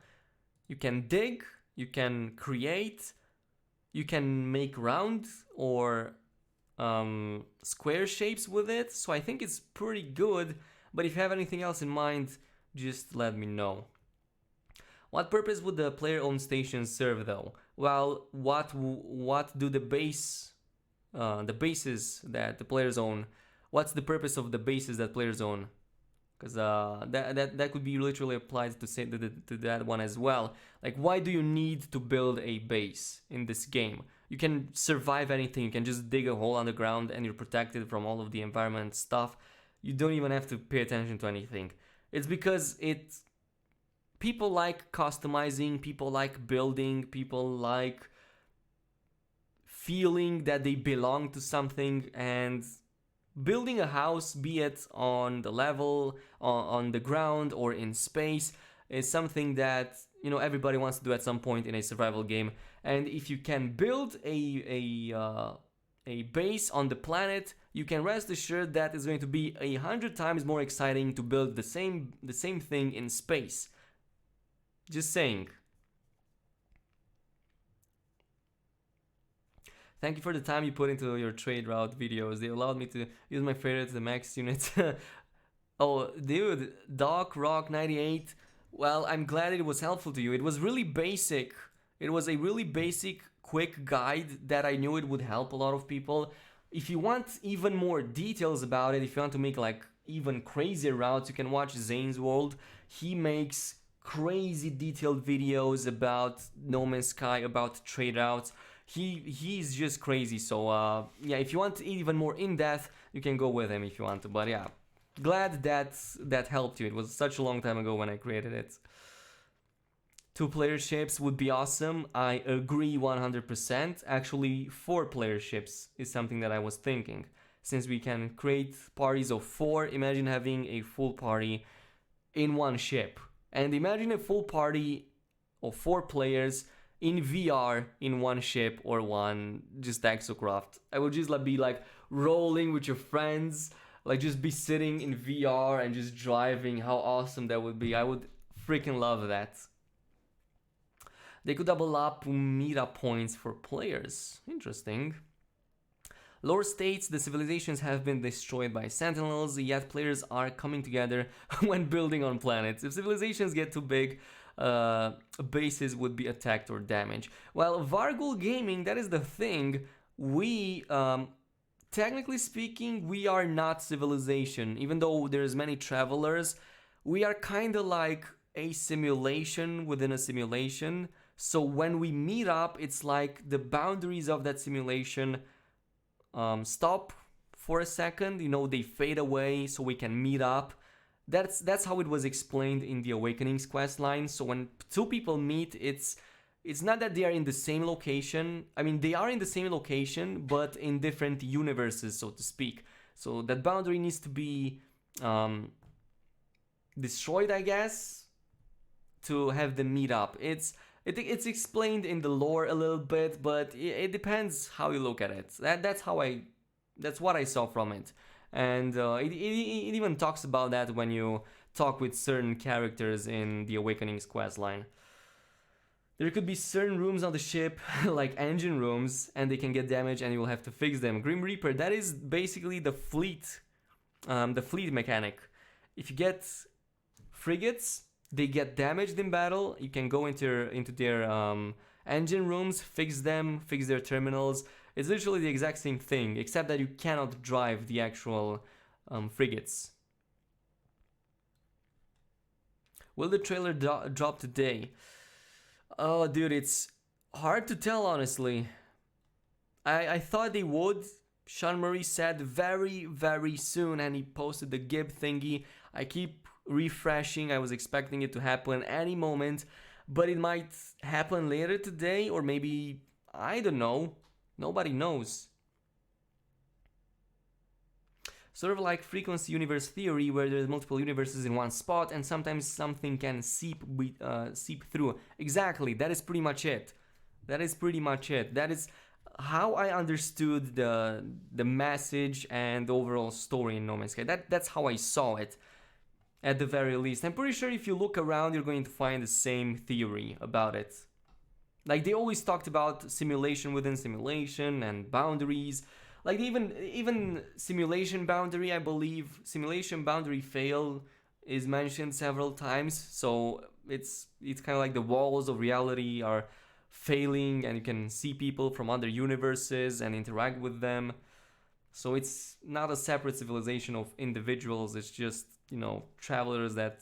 You can dig, you can create, you can make round or square shapes with it. So I think it's pretty good. But if you have anything else in mind, just let me know. What purpose would the player-owned stations serve though? Well, what do the bases that the players own? What's the purpose of the bases that players own? Because that could be literally applied to that one as well. Like, why do you need to build a base in this game? You can survive anything. You can just dig a hole underground and you're protected from all of the environment stuff. You don't even have to pay attention to anything. It's because people like customizing, people like building, people like feeling that they belong to something, and building a house, be it on the level, on the ground, or in space, is something that everybody wants to do at some point in a survival game. And if you can build a base on the planet, you can rest assured that it's going to be 100 times more exciting to build the same thing in space. Just saying. Thank you for the time you put into your trade route videos. They allowed me to use my favorite, the max unit. Oh, dude, Doc Rock 98. Well, I'm glad it was helpful to you. It was really basic. It was a really basic, quick guide that I knew it would help a lot of people. If you want even more details about it, if you want to make like even crazier routes, you can watch Zane's World. He makes crazy detailed videos about No Man's Sky, about trade routes. He's just crazy. So yeah, if you want even more in depth, you can go with him if you want to. But yeah, glad that helped you. It was such a long time ago when I created it. 2-player ships would be awesome. I agree 100%. Actually, 4-player ships is something that I was thinking. Since we can create parties of 4, imagine having a full party in one ship. And imagine a full party of 4 players in VR in one ship or one just exocraft. I would just be like rolling with your friends, like just be sitting in VR and just driving. How awesome that would be. I would freaking love that. They could double up meetup points for players. Interesting. Lore states the civilizations have been destroyed by sentinels, yet players are coming together when building on planets. If civilizations get too big, bases would be attacked or damaged. Well, Vargul Gaming, that is the thing. We, technically speaking, we are not civilization. Even though there's many travelers, we are kind of like a simulation within a simulation. So when we meet up, it's like the boundaries of that simulation stop for a second. They fade away so we can meet up. That's how it was explained in the Awakenings quest line. So when 2 people meet, it's not that they are in the same location. I mean, they are in the same location, but in different universes, so to speak. So that boundary needs to be destroyed, I guess, to have them meet up. It's explained in the lore a little bit, but it depends how you look at it. That's what I saw from it. And it even talks about that when you talk with certain characters in the Awakenings quest line. There could be certain rooms on the ship, like engine rooms, and they can get damaged and you'll have to fix them. Grim Reaper, that is basically the fleet mechanic. If you get frigates, they get damaged in battle, you can go into their engine rooms, fix them, fix their terminals. It's literally the exact same thing, except that you cannot drive the actual frigates. Will the trailer drop today? Oh, dude, it's hard to tell, honestly. I thought they would. Sean Murray said very, very soon, and he posted the GIB thingy. I keep refreshing. I was expecting it to happen any moment, but it might happen later today, or maybe, I don't know. Nobody knows. Sort of like frequency universe theory, where there's multiple universes in one spot, and sometimes something can seep through. Exactly, that is pretty much it. That is pretty much it. That is how I understood the message and the overall story in No Man's Sky. That's how I saw it, at the very least. I'm pretty sure if you look around, you're going to find the same theory about it. Like, they always talked about simulation within simulation and boundaries. Like, even simulation boundary, I believe, simulation boundary fail is mentioned several times. So it's kind of like the walls of reality are failing, and you can see people from other universes and interact with them. So it's not a separate civilization of individuals. It's just, travelers that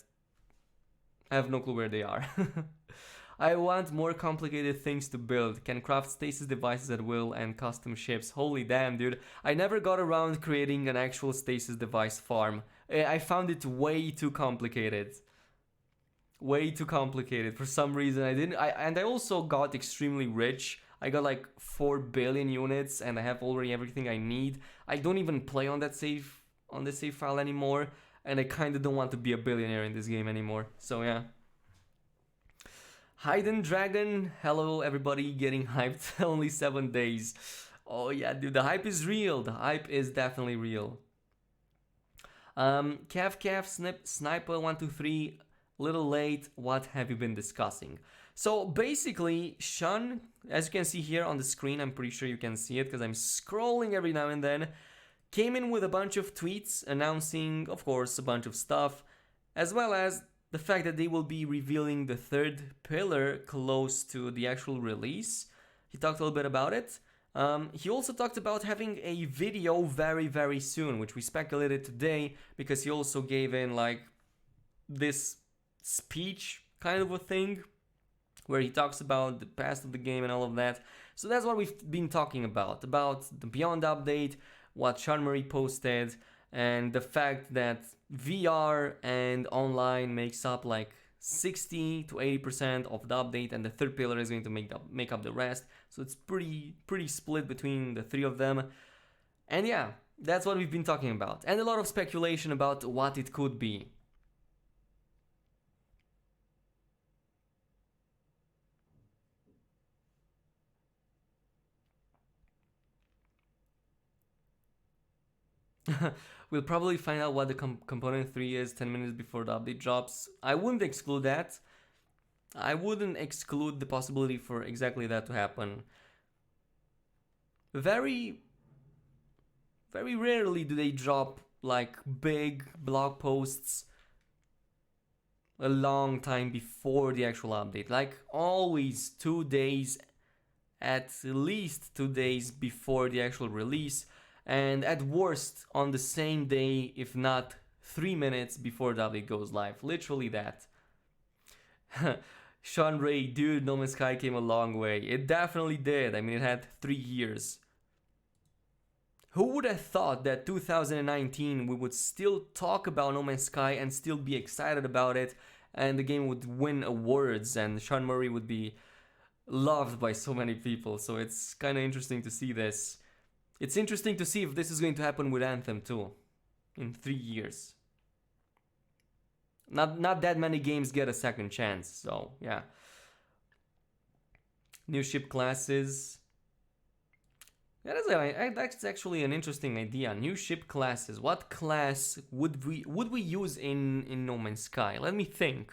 have no clue where they are. I want more complicated things to build. Can craft stasis devices at will and custom ships. Holy damn, dude. I never got around creating an actual stasis device farm. I found it way too complicated. Way too complicated. For some reason I didn't. And I also got extremely rich. I got like 4 billion units and I have already everything I need. I don't even play on that save file anymore. And I kind of don't want to be a billionaire in this game anymore. So yeah. Hidden Dragon, hello everybody, getting hyped. Only 7 days. Oh yeah, dude, the hype is real. The hype is definitely real. Sniper 123, little late. What have you been discussing? So basically, Sean, as you can see here on the screen, I'm pretty sure you can see it because I'm scrolling every now and then, came in with a bunch of tweets announcing, of course, a bunch of stuff, as well as the fact that they will be revealing the third pillar close to the actual release. He talked a little bit about it. He also talked about having a video very, very soon, which we speculated today because he also gave in like this speech kind of a thing where he talks about the past of the game and all of that. So that's what we've been talking about the Beyond update, what Sean Murray posted, and the fact that VR and online makes up like 60 to 80% of the update, and the third pillar is going to make up the rest. So it's pretty split between the three of them. And yeah, that's what we've been talking about. And a lot of speculation about what it could be. We'll probably find out what the component 3 is 10 minutes before the update drops. I wouldn't exclude that. I wouldn't exclude the possibility for exactly that to happen. Very rarely do they drop like big blog posts a long time before the actual update. Like always 2 days, at least 2 days before the actual release. And at worst on the same day, if not 3 minutes before the update goes live. Literally that. Sean Ray, dude, No Man's Sky came a long way. It definitely did. I mean, it had 3 years. Who would have thought that 2019 we would still talk about No Man's Sky and still be excited about it, and the game would win awards and Sean Murray would be loved by so many people. So it's kind of interesting to see this. It's interesting to see if this is going to happen with Anthem too, in 3 years. Not that many games get a second chance, so yeah. New ship classes. That's actually an interesting idea. New ship classes. What class would we use in No Man's Sky? Let me think.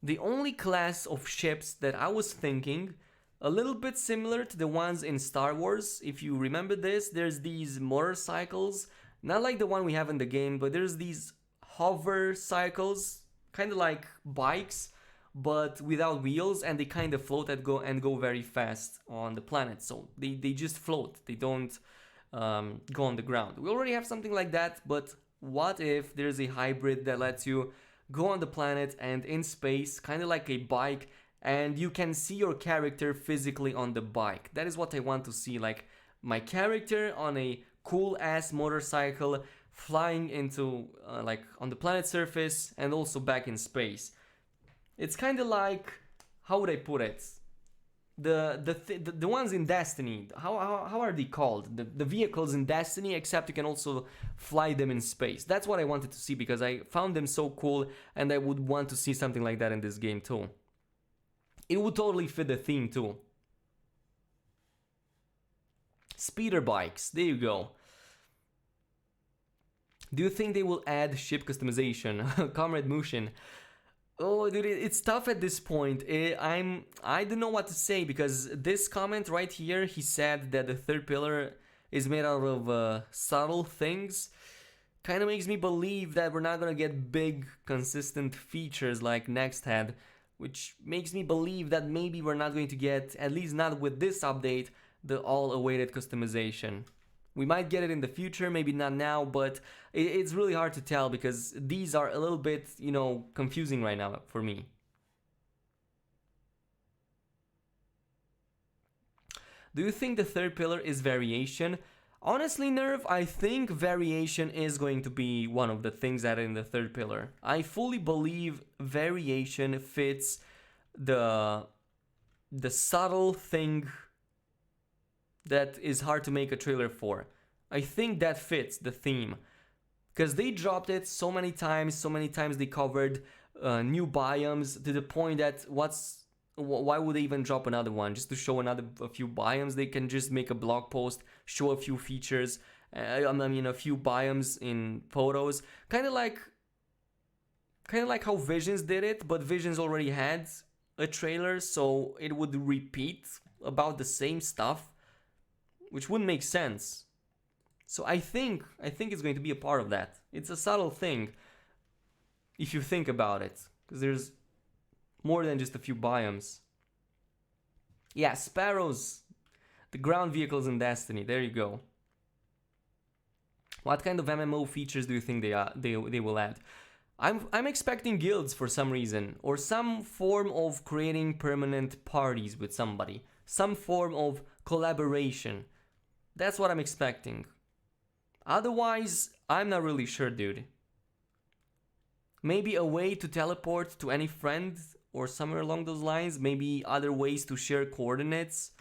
The only class of ships that I was thinking, a little bit similar to the ones in Star Wars. If you remember this, there's these motorcycles Not like the one we have in the game, but there's these hover cycles, kind of like bikes, but without wheels, and they kind of float and go very fast on the planet. So they just float. They don't go on the ground. We already have something like that, but what if there's a hybrid that lets you go on the planet and in space, kind of like a bike, and you can see your character physically on the bike? That is what I want to see, like my character on a cool ass motorcycle flying into like on the planet surface and also back in space. It's kind of like, how would I put it? The ones in Destiny. How are they called? The vehicles in Destiny, except you can also fly them in space. That's what I wanted to see because I found them so cool, and I would want to see something like that in this game too. It would totally fit the theme too. Speeder bikes. There you go. Do you think they will add ship customization? Comrade Mushin. Oh, dude, it's tough at this point. I don't know what to say because this comment right here, he said that the third pillar is made out of subtle things. Kind of makes me believe that we're not gonna get big, consistent features like Next had, which makes me believe that maybe we're not going to get, at least not with this update, the all-awaited customization. We might get it in the future, maybe not now, but it's really hard to tell because these are a little bit, confusing right now for me. Do you think the third pillar is variation? Honestly, Nerve, I think variation is going to be one of the things that are in the third pillar. I fully believe variation fits the subtle thing that is hard to make a trailer for. I think that fits the theme because they dropped it so many times they covered new biomes to the point that why would they even drop another one just to show a few biomes? They can just make a blog post, show a few features, a few biomes in photos, kind of like how Visions did it, but Visions already had a trailer, so it would repeat about the same stuff, which wouldn't make sense. So I think it's going to be a part of that. It's a subtle thing if you think about it, because there's more than just a few biomes. Yeah, Sparrows, the ground vehicles in Destiny. There you go. What kind of MMO features do you think they will add? I'm expecting guilds for some reason, or some form of creating permanent parties with somebody, some form of collaboration. That's what I'm expecting. Otherwise, I'm not really sure, dude. Maybe a way to teleport to any friend or somewhere along those lines. Maybe other ways to share coordinates.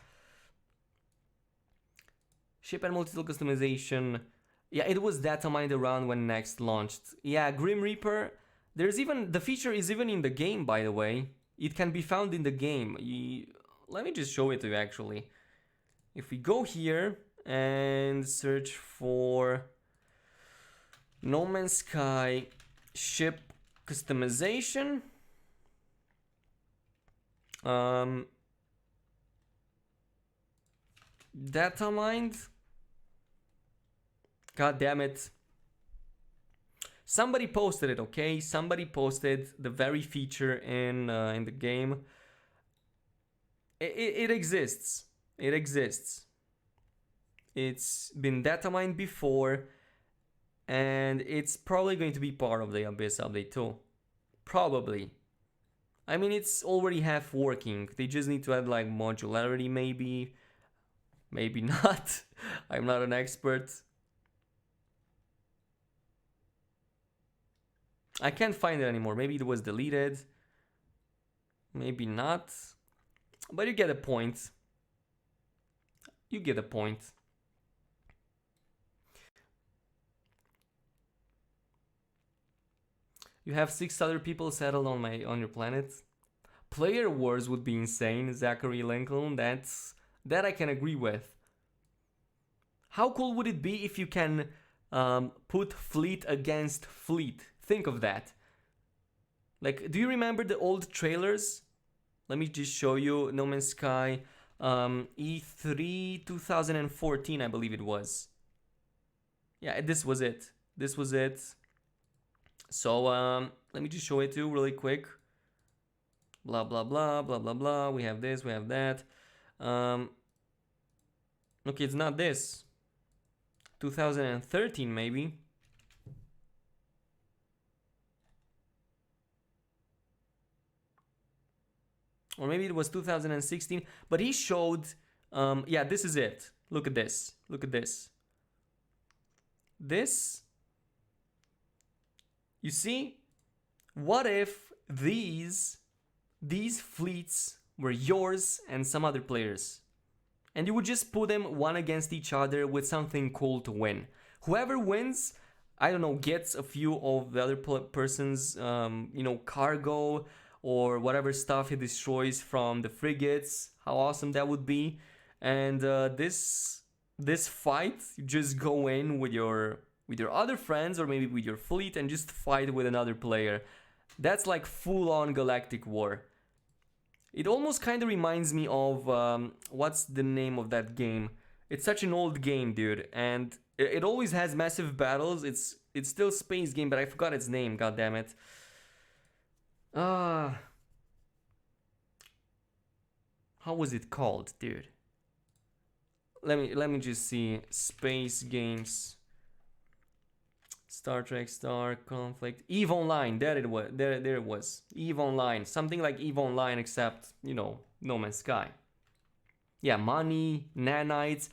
Ship and multi-tool customization. Yeah, it was data mined around when Next launched. Yeah, Grim Reaper. The feature is even in the game, by the way. It can be found in the game. Let me just show it to you, actually. If we go here and search for No Man's Sky ship customization, data mined. God damn it. Somebody posted it, okay? Somebody posted the very feature in the game. It exists. It exists. It's been data mined before, and it's probably going to be part of the Abyss update too. Probably. I mean, it's already half working. They just need to add like modularity, maybe. Maybe not. I'm not an expert. I can't find it anymore. Maybe it was deleted. Maybe not. But you get a point. You get a point. You have 6 other people settled on your planet. Player wars would be insane, Zachary Lincoln. That I can agree with. How cool would it be if you can put fleet against fleet? Think of that. Like, do you remember the old trailers? Let me just show you. No Man's Sky, E3 2014, I believe it was. Yeah, this was it. This was it. So let me just show it to you really quick. Blah blah blah blah blah blah. We have this, we have that. Um, okay, it's not this. 2013 maybe. Or maybe it was 2016. But he showed. Yeah, this is it. Look at this. Look at this. This. You see? What if these fleets were yours and some other players? And you would just put them one against each other with something cool to win. Whoever wins, I don't know, gets a few of the other person's, cargo or whatever stuff he destroys from the frigates. How awesome that would be! And this fight, you just go in with your other friends or maybe with your fleet and just fight with another player. That's like full-on galactic war. It almost kind of reminds me of what's the name of that game? It's such an old game, dude, and it always has massive battles. It's still space game, but I forgot its name. God damn it. How was it called, dude? Let me just see. Space games. Star Trek, Star Conflict, EVE Online. There it was. There it was. EVE Online. Something like EVE Online, except No Man's Sky. Yeah, money, nanites.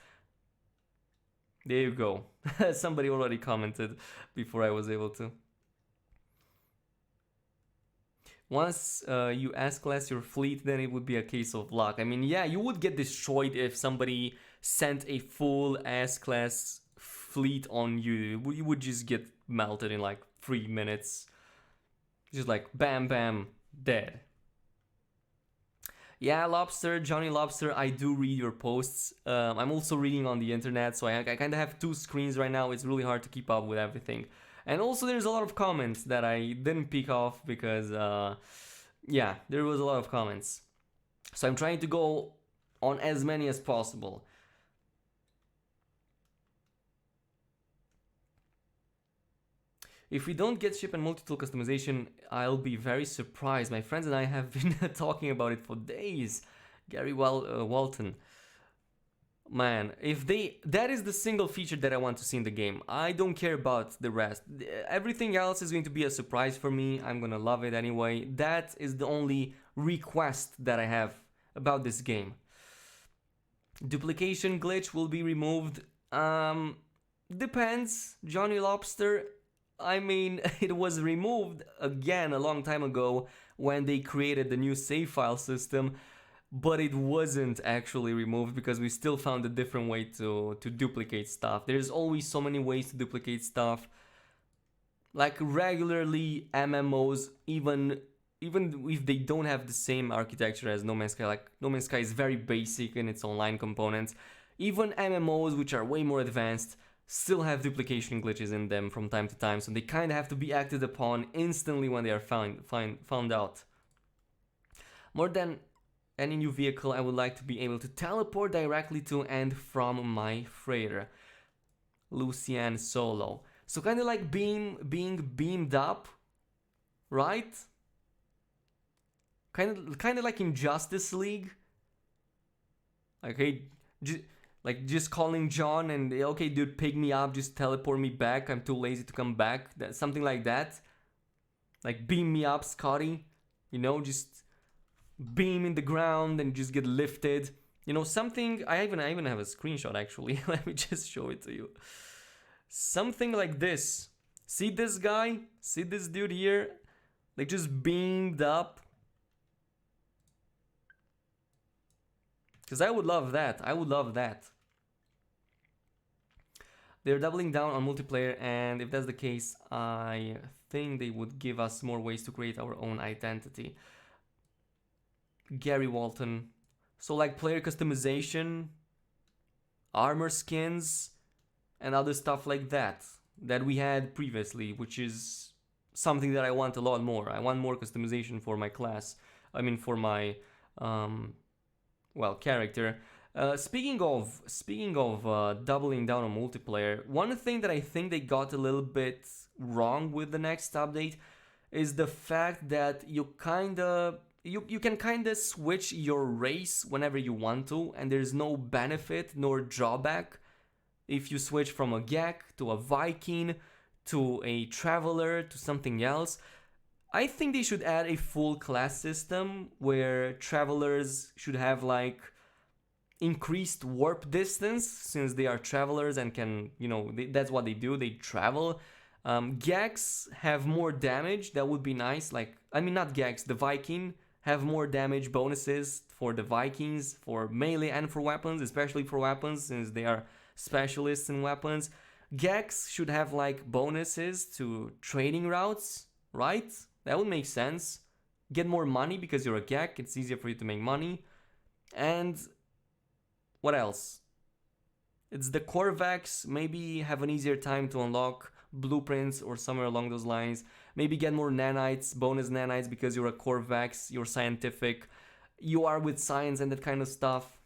There you go. Somebody already commented before I was able to. Once you S-class your fleet, then it would be a case of luck. I mean, yeah, you would get destroyed if somebody sent a full S-class fleet on you. You would just get melted in like 3 minutes. Just like bam bam, dead. Yeah, Lobster, Johnny Lobster, I do read your posts. I'm also reading on the internet, so I kind of have 2 screens right now. It's really hard to keep up with everything. And also there's a lot of comments that I didn't pick off because yeah, there was a lot of comments. So I'm trying to go on as many as possible. If we don't get ship and multi-tool customization, I'll be very surprised. My friends and I have been talking about it for days. Gary Walton. Man, that is the single feature that I want to see in the game. I don't care about the rest. Everything else is going to be a surprise for me. I'm gonna love it anyway. That is the only request that I have about this game. Duplication glitch will be removed. Depends, Johnny Lobster. I mean, it was removed again a long time ago when they created the new save file system, but it wasn't actually removed because we still found a different way to duplicate stuff. There's always so many ways to duplicate stuff. Like regularly MMOs, even if they don't have the same architecture as No Man's Sky, like No Man's Sky is very basic in its online components, even MMOs which are way more advanced still have duplication glitches in them from time to time, so they kind of have to be acted upon instantly when they are found out. More than any new vehicle, I would like to be able to teleport directly to and from my freighter. Lucian Solo. So kind of like being beamed up, right? Kind of like in Justice League. Okay, just calling John and okay, dude, pick me up, just teleport me back. I'm too lazy to come back. Something like that. Like beam me up, Scotty. Just beam in the ground and just get lifted. Something. I even have a screenshot actually. Let me just show it to you. Something like this. See this guy? See this dude here? Like just beamed up. Because I would love that. I would love that. They're doubling down on multiplayer, and if that's the case, I think they would give us more ways to create our own identity. Gary Walton. So like player customization, armor skins, and other stuff like that we had previously, which is something that I want a lot more. I want more customization for my class. I mean for my character. Speaking of doubling down on multiplayer, one thing that I think they got a little bit wrong with the next update is the fact that you can kinda switch your race whenever you want to, and there's no benefit nor drawback if you switch from a Gek to a Viking to a Traveler to something else. I think they should add a full class system where Travelers should have like increased warp distance since they are travelers and can, that's what they do, they travel. Geks have more damage, that would be nice. Like, I mean, not Geks, the Viking have more damage bonuses for the Vikings, for melee and for weapons, especially for weapons since they are specialists in weapons. Geks should have like bonuses to trading routes, right? That would make sense. Get more money because you're a Gek, it's easier for you to make money. And what else? It's the Korvax, maybe have an easier time to unlock blueprints or somewhere along those lines. Maybe get more nanites, bonus nanites because you're a Korvax, you're scientific, you are with science and that kind of stuff.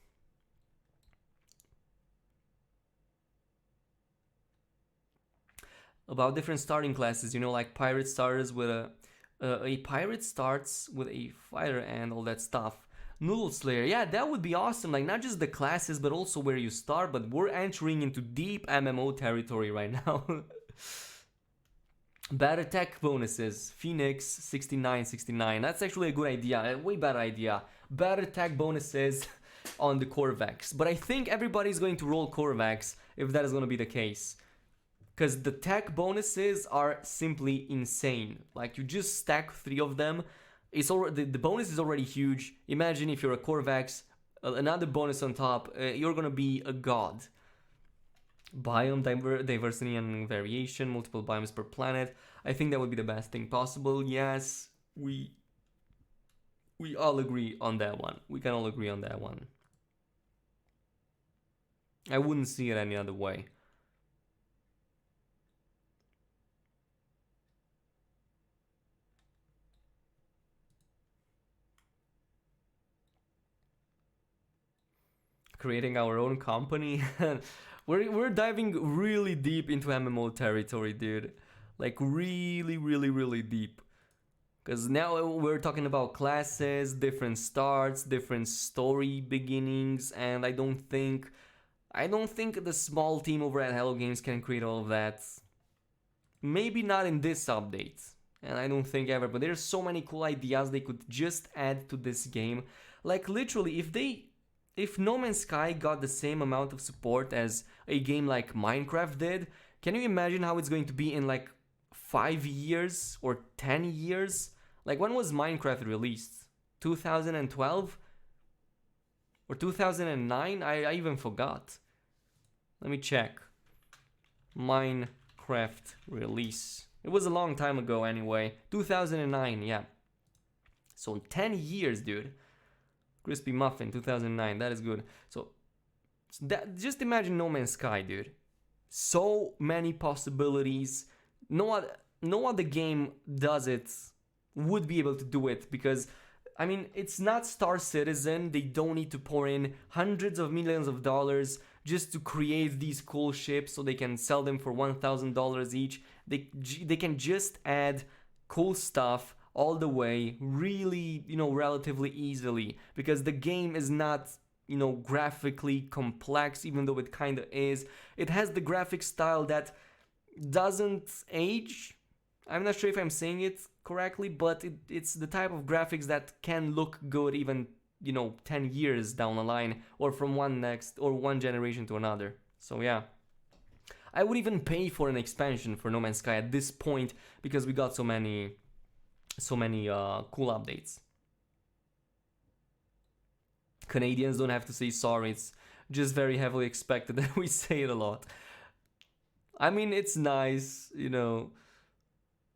About different starting classes, like pirate starters with a pirate starts with a fighter and all that stuff. Noodle Slayer, yeah, that would be awesome. Like, not just the classes, but also where you start. But we're entering into deep MMO territory right now. Bad attack bonuses. Phoenix 69. That's actually a good idea. A way better idea. Bad attack bonuses on the Korvax. But I think everybody's going to roll Korvax if that is going to be the case. Because the tech bonuses are simply insane. Like, you just stack 3 of them. It's already, the bonus is already huge. Imagine if you're a Korvax, another bonus on top, you're gonna be a god. Biome diversity and variation, multiple biomes per planet. I think that would be the best thing possible. Yes, we all agree on that one. We can all agree on that one. I wouldn't see it any other way. Creating our own company. we're diving really deep into MMO territory, dude. Like, really deep. Because now we're talking about classes, different starts, different story beginnings, and I don't think the small team over at Hello Games can create all of that. Maybe not in this update, and I don't think ever, but there's so many cool ideas they could just add to this game. Like, literally, if No Man's Sky got the same amount of support as a game like Minecraft did, can you imagine how it's going to be in like 5 years or 10 years? Like, when was Minecraft released? 2012? Or 2009? I even forgot. Let me check. Minecraft release. It was a long time ago anyway. 2009, yeah. So 10 years, dude. Crispy Muffin, 2009. That is good. So just imagine No Man's Sky, dude. So many possibilities. No other game does it, would be able to do it, because, I mean, it's not Star Citizen. They don't need to pour in hundreds of millions of dollars just to create these cool ships so they can sell them for $1,000 each. They can just add cool stuff all the way, really, relatively easily, because the game is not, graphically complex, even though it kind of is. It has the graphic style that doesn't age. I'm not sure if I'm saying it correctly, but it's the type of graphics that can look good even, 10 years down the line, or from one generation to another. So yeah. I would even pay for an expansion for No Man's Sky at this point, because we got so many cool updates. Canadians don't have to say sorry, it's just very heavily expected that we say it a lot. I mean, it's nice,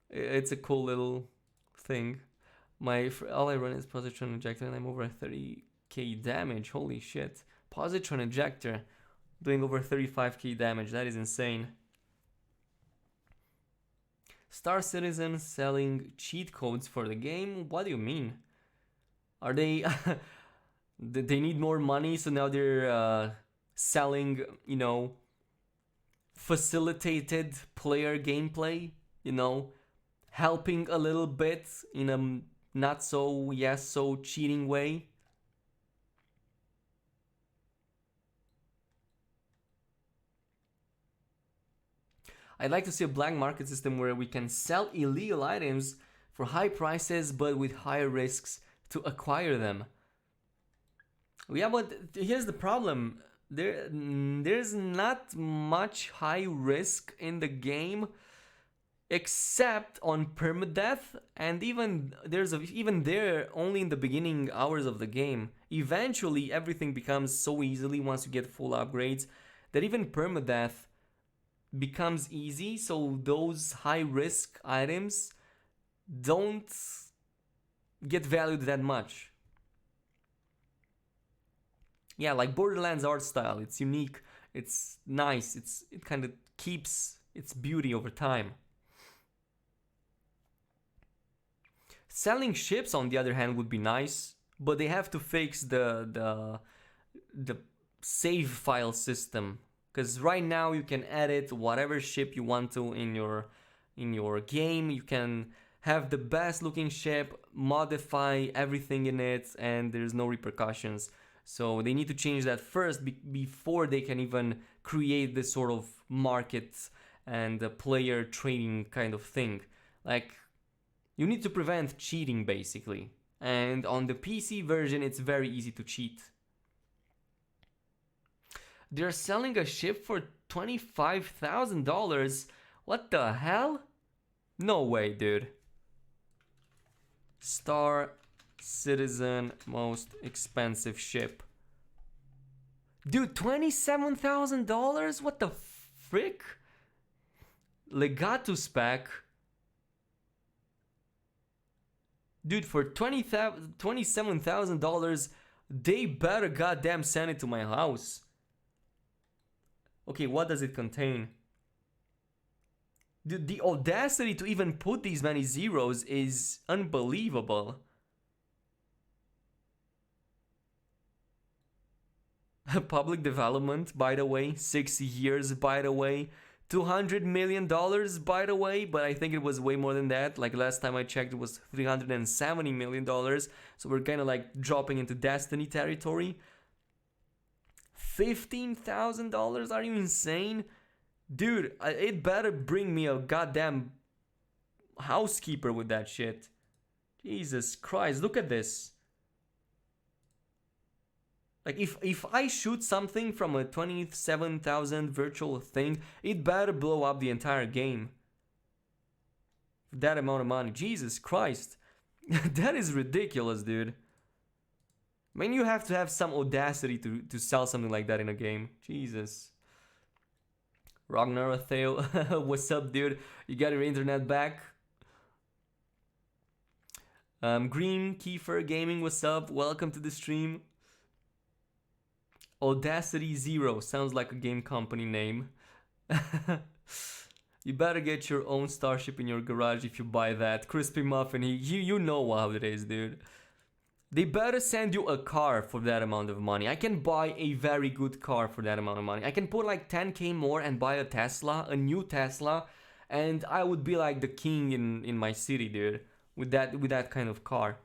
it's a cool little thing. All I run is positron injector and I'm over 30k damage, holy shit. Positron injector doing over 35k damage, that is insane. Star Citizen selling cheat codes for the game? What do you mean? Are they They need more money, so now they're selling, facilitated player gameplay, you know, helping a little bit in a not so, yes, so cheating way. I'd like to see a black market system where we can sell illegal items for high prices but with higher risks to acquire them. Yeah, but here's the problem. There's not much high risk in the game except on permadeath, and even there only in the beginning hours of the game. Eventually everything becomes so easily once you get full upgrades that even permadeath becomes easy, so those high risk items don't get valued that much. Yeah, like Borderlands art style, it's unique, it's nice, it kind of keeps its beauty over time. Selling ships, on the other hand, would be nice, but they have to fix the save file system, because right now you can edit whatever ship you want to in your game. You can have the best looking ship, modify everything in it, and there's no repercussions. So they need to change that first before they can even create this sort of market and player trading kind of thing. Like, you need to prevent cheating basically. And on the PC version, it's very easy to cheat. They're selling a ship for $25,000. What the hell? No way, dude. Star Citizen most expensive ship. Dude, $27,000? What the frick? Legato spec. Dude, for $27,000, they better goddamn send it to my house. Okay, what does it contain? Dude, the audacity to even put these many zeros is unbelievable. Public development, by the way, 6 years, by the way, $200 million, by the way, but I think it was way more than that. Like last time I checked, it was $370 million. So we're kind of like dropping into Destiny territory. $15,000? Are you insane? Dude, it better bring me a goddamn housekeeper with that shit. Jesus Christ, look at this. Like, if I shoot something from a 27,000 virtual thing, it better blow up the entire game. For that amount of money. Jesus Christ. That is ridiculous, dude. I mean, you have to have some audacity to sell something like that in a game. Jesus. Ragnarathale, what's up, dude? You got your internet back? Green Kiefer Gaming, what's up? Welcome to the stream. Audacity Zero sounds like a game company name. You better get your own starship in your garage if you buy that. Crispy Muffin, you know how it is, dude. They better send you a car for that amount of money. I can buy a very good car for that amount of money. I can put like 10k more and buy a Tesla, a new Tesla, and I would be like the king in my city, dude, with that kind of car.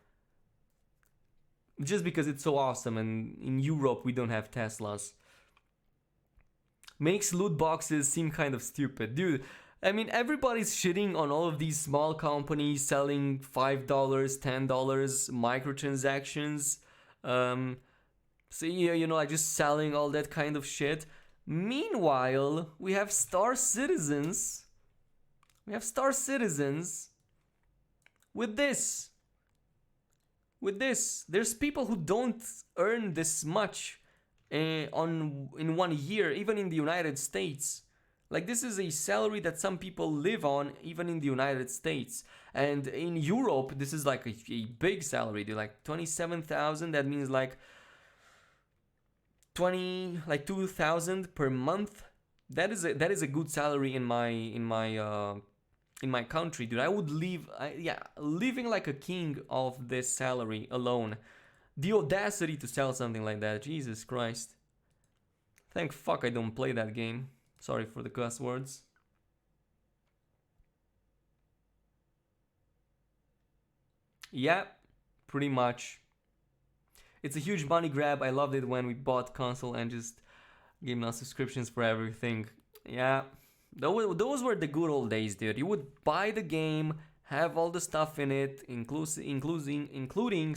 Just because it's so awesome, and in Europe we don't have Teslas. Makes loot boxes seem kind of stupid. Dude, I mean, everybody's shitting on all of these small companies selling $5, $10 microtransactions. So, you know, like just selling all that kind of shit. Meanwhile, we have Star Citizens. With this. There's people who don't earn this much in 1 year, even in the United States. Like, this is a salary that some people live on, even in the United States. And in Europe, this is like a big salary. They're like 27,000. That means like 2,000 per month. That is a good salary in my country, dude. I would living like a king of this salary alone. The audacity to sell something like that. Jesus Christ. Thank fuck I don't play that game. Sorry for the cuss words. Yeah, pretty much. It's a huge money grab. I loved it when we bought console and just gave us subscriptions for everything. Yeah, those were the good old days, dude. You would buy the game, have all the stuff in it, including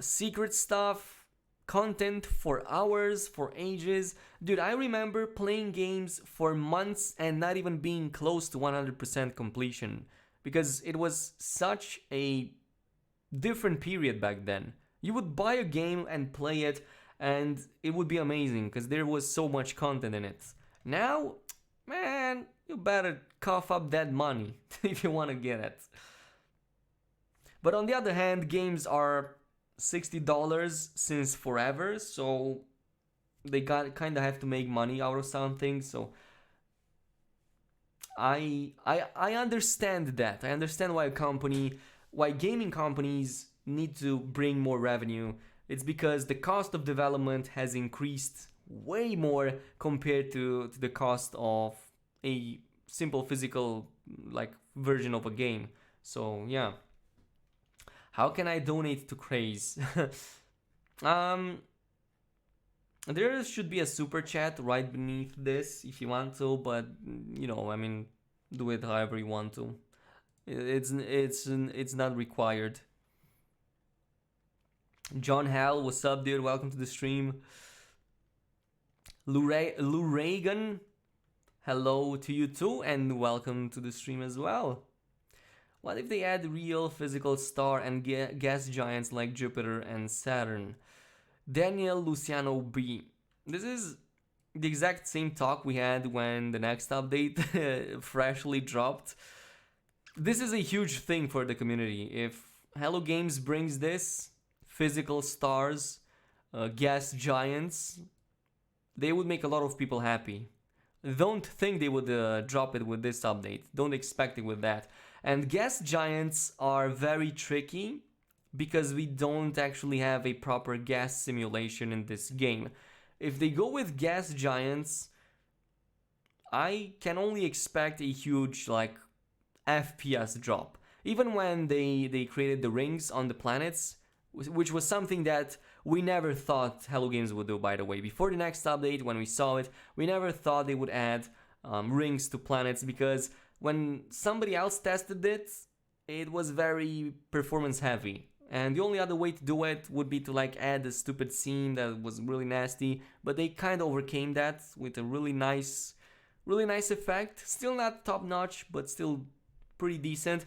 secret stuff, content for hours, for ages. Dude, I remember playing games for months and not even being close to 100% completion because it was such a different period back then. You would buy a game and play it, and it would be amazing because there was so much content in it. Now, man, you better cough up that money if you want to get it. But on the other hand, games are $60 since forever, so they kind of have to make money out of something. So I understand that. I understand why gaming companies need to bring more revenue. It's because the cost of development has increased way more compared to the cost of a simple physical like version of a game. So yeah. How can I donate to Craze? um there should be a super chat right beneath this if you want to, but I mean, do it however you want to. It's not required. John Hall, what's up, dude? Welcome to the stream. Lou Reagan, hello to you too, and welcome to the stream as well. What if they add real physical star and gas giants like Jupiter and Saturn? Daniel Luciano B. This is the exact same talk we had when the next update freshly dropped. This is a huge thing for the community. If Hello Games brings this, physical stars, gas giants, they would make a lot of people happy. Don't think they would drop it with this update. Don't expect it with that. And gas giants are very tricky because we don't actually have a proper gas simulation in this game. If they go with gas giants, I can only expect a huge FPS drop. Even when they created the rings on the planets, which was something that we never thought Hello Games would do, by the way. Before the next update, when we saw it, we never thought they would add rings to planets, because when somebody else tested it, it was very performance heavy. And the only other way to do it would be to add a stupid scene that was really nasty, but they kind of overcame that with a really nice effect. Still not top notch, but still pretty decent.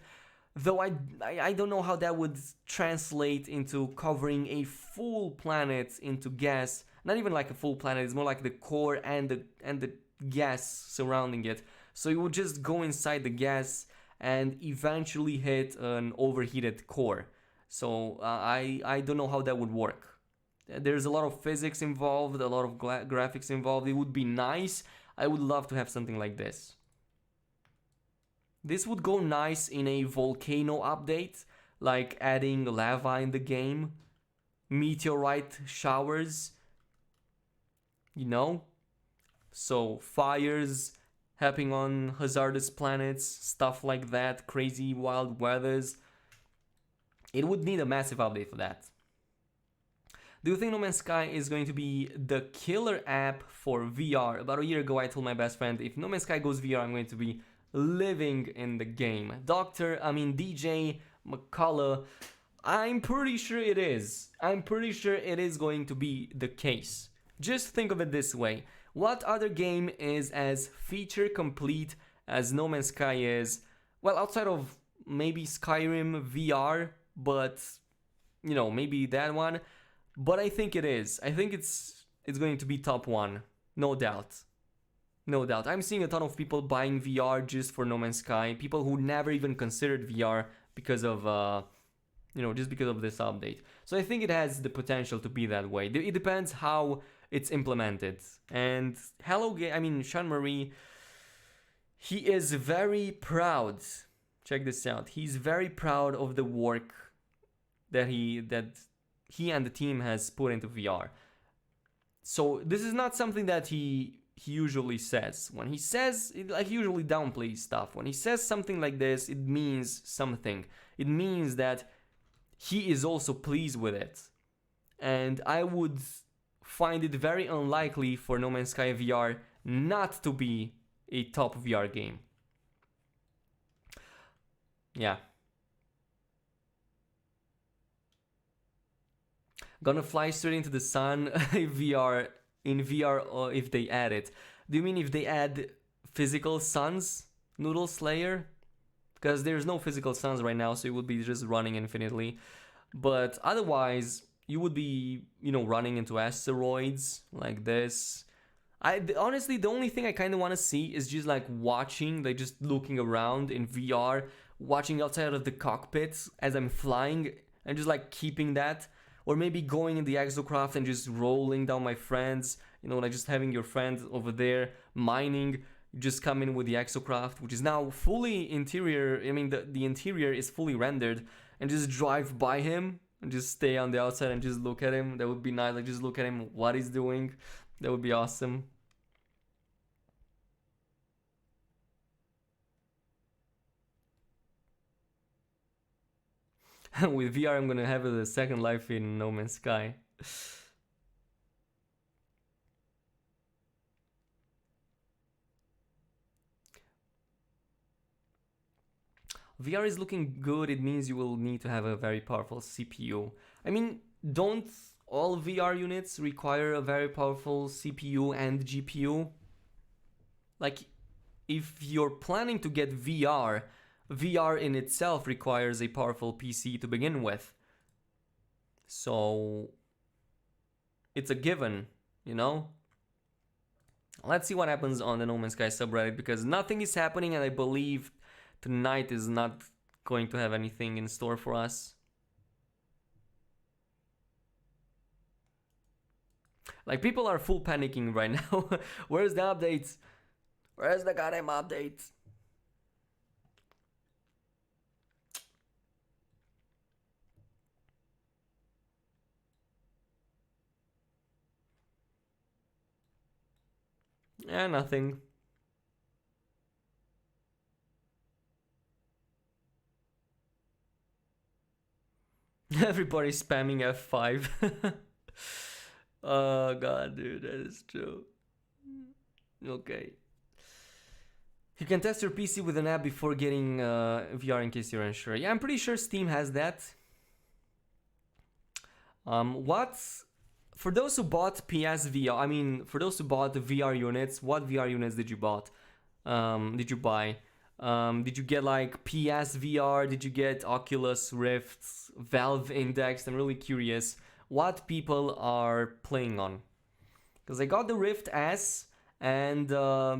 Though I don't know how that would translate into covering a full planet into gas. Not even like a full planet, it's more like the core and the gas surrounding it. So you would just go inside the gas and eventually hit an overheated core. So I don't know how that would work. There's a lot of physics involved, a lot of graphics involved. It would be nice. I would love to have something like this. This would go nice in a volcano update, like adding lava in the game, meteorite showers, so fires happening on hazardous planets, stuff like that, crazy wild weathers. It would need a massive update for that. Do you think No Man's Sky is going to be the killer app for VR? About a year ago I told my best friend, if No Man's Sky goes VR, I'm going to be living in the game. DJ McCullough, I'm pretty sure it is. I'm pretty sure it is going to be the case. Just think of it this way. What other game is as feature complete as No Man's Sky is? Well, outside of maybe Skyrim VR, but maybe that one. But I think it is. I think it's going to be top one. No doubt. No doubt. I'm seeing a ton of people buying VR just for No Man's Sky. People who never even considered VR because of, just because of this update. So I think it has the potential to be that way. It depends how it's implemented. And Sean Marie, he is very proud. Check this out. He's very proud of the work that he he and the team has put into VR. So this is not something that he usually says. When he says, like, he usually downplays stuff. When he says something like this, it means something. It means that he is also pleased with it. And I would find it very unlikely for No Man's Sky VR not to be a top VR game. Yeah. Gonna fly straight into the sun VR in VR, or if they add it. Do you mean if they add physical suns, Noodle Slayer? Because there's no physical suns right now, so it would be just running infinitely. But otherwise, you would be, running into asteroids like this. Honestly, the only thing I kind of want to see is just like watching, like just looking around in VR, watching outside of the cockpit as I'm flying, and just like keeping that. Or maybe going in the exocraft and just rolling down my friends, like just having your friend over there mining, just come in with the exocraft, which is now fully interior. I mean, the interior is fully rendered, and just drive by him and just stay on the outside and just look at him. That would be nice. Like, just look at him, what he's doing. That would be awesome. With VR, I'm gonna have a second life in No Man's Sky. VR is looking good. It means you will need to have a very powerful CPU. I mean, don't all VR units require a very powerful CPU and GPU? Like, if you're planning to get VR, VR in itself requires a powerful PC to begin with. So it's a given, Let's see what happens on the No Man's Sky subreddit, because nothing is happening, and I believe tonight is not going to have anything in store for us. Like, people are full panicking right now. Where's the updates? Where's the goddamn updates? Yeah, nothing. Everybody's spamming F5. Oh god, dude, that is true. Okay. You can test your PC with an app before getting VR in case you're unsure. Yeah, I'm pretty sure Steam has that. For those who bought PSVR, I mean, for those who bought the VR units, what VR units did you buy? Did you get like PSVR? Did you get Oculus Rifts, Valve Index? I'm really curious what people are playing on. Because I got the Rift S, and I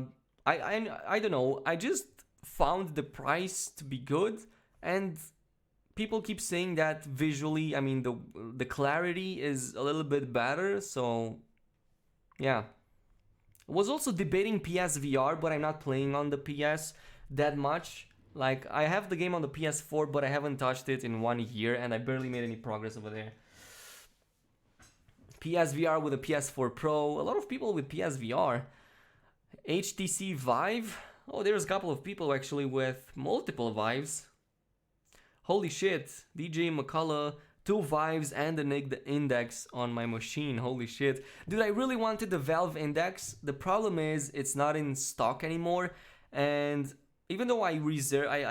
don't know. I just found the price to be good, and people keep saying that visually, I mean, the clarity is a little bit better, so yeah. I was also debating PSVR, but I'm not playing on the PS that much. Like, I have the game on the PS4, but I haven't touched it in 1 year, and I barely made any progress over there. PSVR with a PS4 Pro, a lot of people with PSVR. HTC Vive, oh, there's a couple of people actually with multiple Vives. Holy shit, DJ McCullough, 2 Vives and an Index on my machine, holy shit. Dude, I really wanted the Valve Index. The problem is it's not in stock anymore, and even though I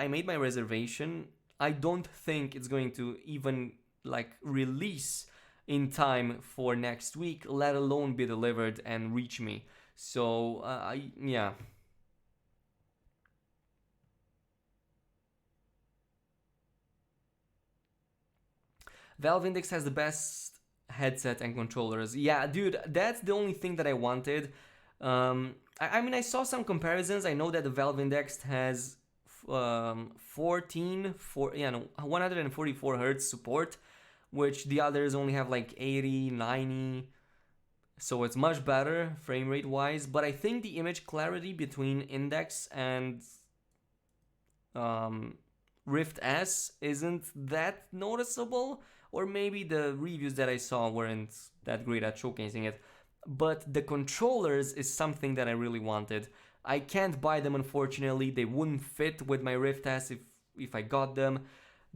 made my reservation, I don't think it's going to even like release in time for next week, let alone be delivered and reach me. So, yeah. Valve Index has the best headset and controllers. Yeah, dude, that's the only thing that I wanted. I mean, I saw some comparisons. I know that the Valve Index has 144 hertz support, which the others only have like 80, 90. So it's much better frame rate wise. But I think the image clarity between Index and Rift S isn't that noticeable. or maybe the reviews that I saw weren't that great at showcasing it. But the controllers is something that I really wanted. I can't buy them, unfortunately. They wouldn't fit with my Rift S if I got them,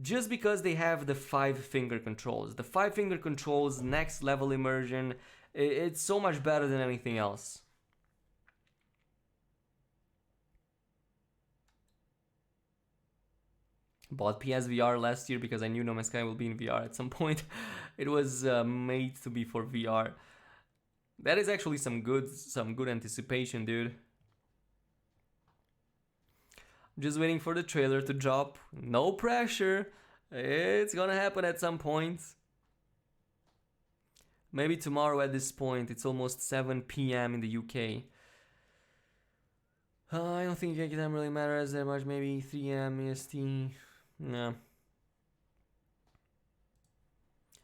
just because they have the 5-finger controls. The 5-finger controls, next level immersion. It's so much better than anything else. Bought PSVR last year because I knew No Man's Sky will be in VR at some point. It was made to be for VR. That is actually some good anticipation, dude. I'm just waiting for the trailer to drop. No pressure. It's gonna happen at some point. Maybe tomorrow at this point. It's almost 7 p.m. in the UK. I don't think UK time really matters that much. Maybe 3 a.m. EST. No.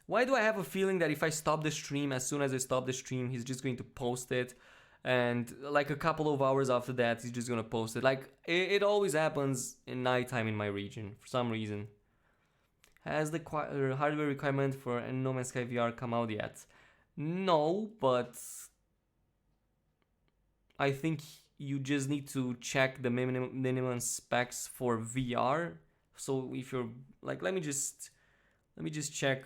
Why do I have a feeling that if I stop the stream, as soon as I stop the stream, he's just going to post it, and like a couple of hours after that, he's just gonna post it. Like, it always happens in nighttime in my region, for some reason. Has the hardware requirement for No Man's Sky VR come out yet? No, but I think you just need to check the minimum specs for VR. So if you're like, let me just check.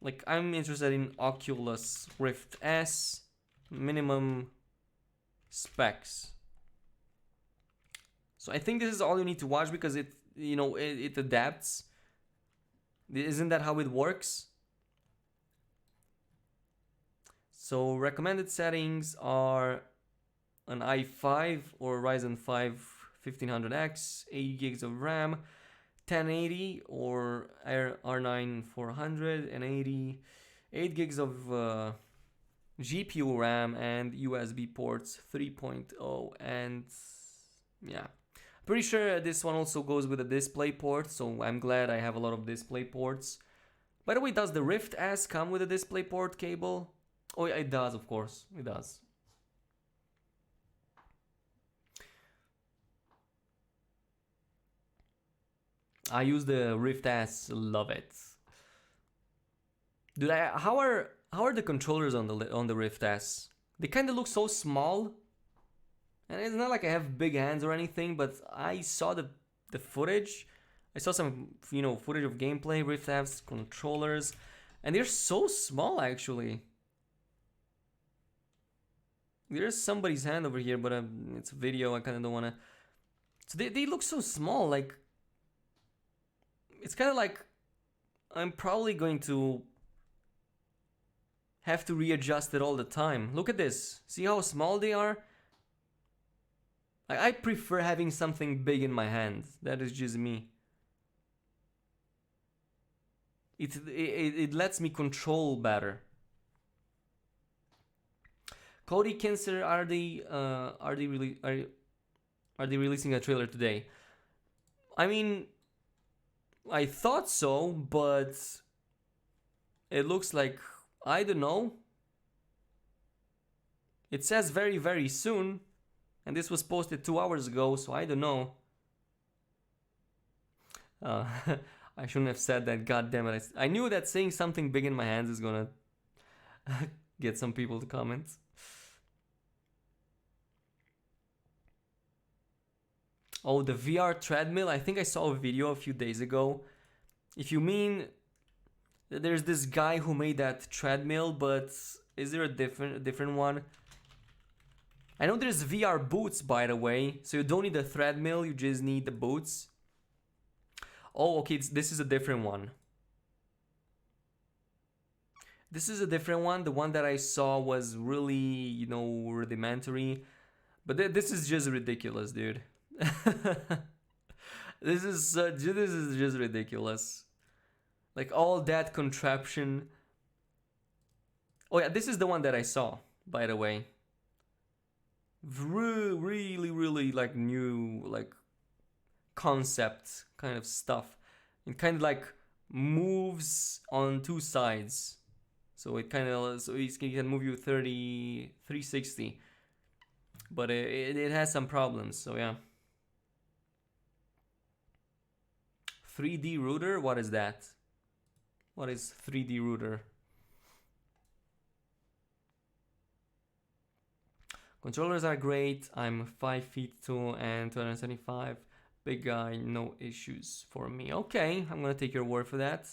Like, I'm interested in Oculus Rift S minimum specs. So I think this is all you need to watch, because it adapts. Isn't that how it works? So recommended settings are an i5 or Ryzen 5 1500X, 80 gigs of RAM, 1080 or R9 480, 8 gigs of GPU RAM, and USB ports 3.0, and yeah. Pretty sure this one also goes with a display port, so I'm glad I have a lot of display ports. By the way, does the Rift S come with a display port cable? Oh yeah, it does, of course, it does. I use the Rift S, love it. Dude, how are the controllers on the Rift S? They kind of look so small, and it's not like I have big hands or anything. But I saw the footage. I saw some footage of gameplay, Rift S controllers, and they're so small actually. There's somebody's hand over here, but it's a video. I kind of don't want to. So they look so small. Like, it's kind of like I'm probably going to have to readjust it all the time. Look at this. See how small they are? I prefer having something big in my hand. That is just me. It lets me control better. Cody Kinser, are they releasing a trailer today? I mean, I thought so, but it looks like, I don't know. It says very, very soon, and this was posted 2 hours ago, so I don't know. I shouldn't have said that, god damn it. I knew that saying something big in my hands is gonna get some people to comment. Oh, the VR treadmill. I think I saw a video a few days ago. If you mean, there's this guy who made that treadmill, but is there a different one? I know there's VR boots, by the way, so you don't need a treadmill, you just need the boots. Oh, okay, this is a different one. This is a different one. The one that I saw was really, rudimentary. But this is just ridiculous, dude. This is just ridiculous. Like, all that contraption. Oh yeah, this is the one that I saw, by the way. Really like new, like, concept kind of stuff. It kind of like moves on 2 sides. So it can move you 360. But it has some problems, so yeah. 3D router, what is that? What is 3D router? Controllers are great. I'm 5 feet tall and 275. Big guy, no issues for me. Okay, I'm gonna take your word for that.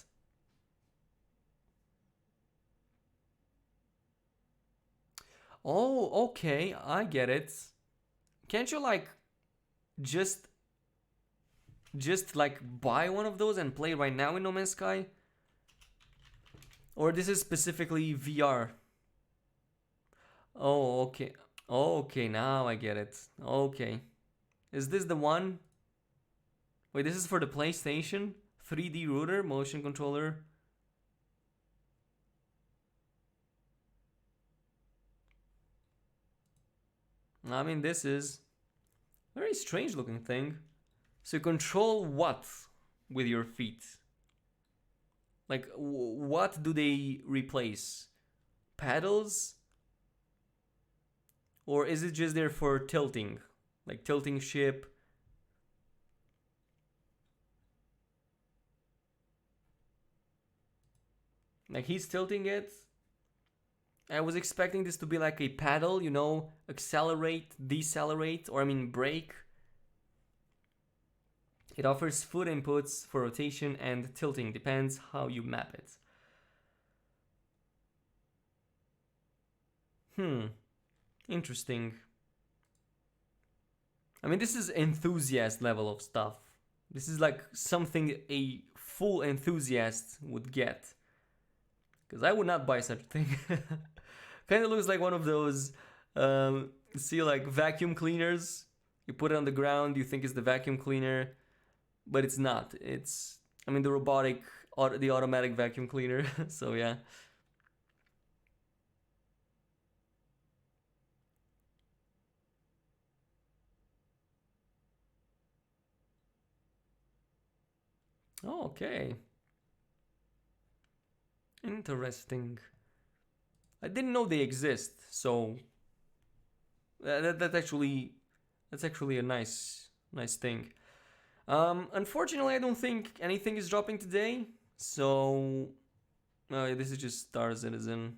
Oh, okay, I get it. Can't you like just like buy one of those and play right now in No Man's Sky? Or this is specifically VR? Oh, okay. Okay, now I get it. Okay. Is this the one? Wait, this is for the PlayStation? 3D router, motion controller. I mean, this is very strange looking thing. So you control what with your feet? Like, what do they replace? Paddles? Or is it just there for tilting? Like tilting ship? Like he's tilting it? I was expecting this to be like a paddle, you know, accelerate, decelerate, or I mean brake. It offers foot inputs for rotation and tilting, depends how you map it. Interesting. I mean, this is enthusiast level of stuff. This is like something a full enthusiast would get. Because I would not buy such a thing. Kind of looks like one of those, see, like vacuum cleaners. You put it on the ground, you think it's the vacuum cleaner, but it's not. It's, I mean, the robotic, the automatic vacuum cleaner. So yeah. Oh, okay. Interesting. I didn't know they exist, so that's actually a nice thing. Unfortunately, I don't think anything is dropping today, so this is just Star Citizen.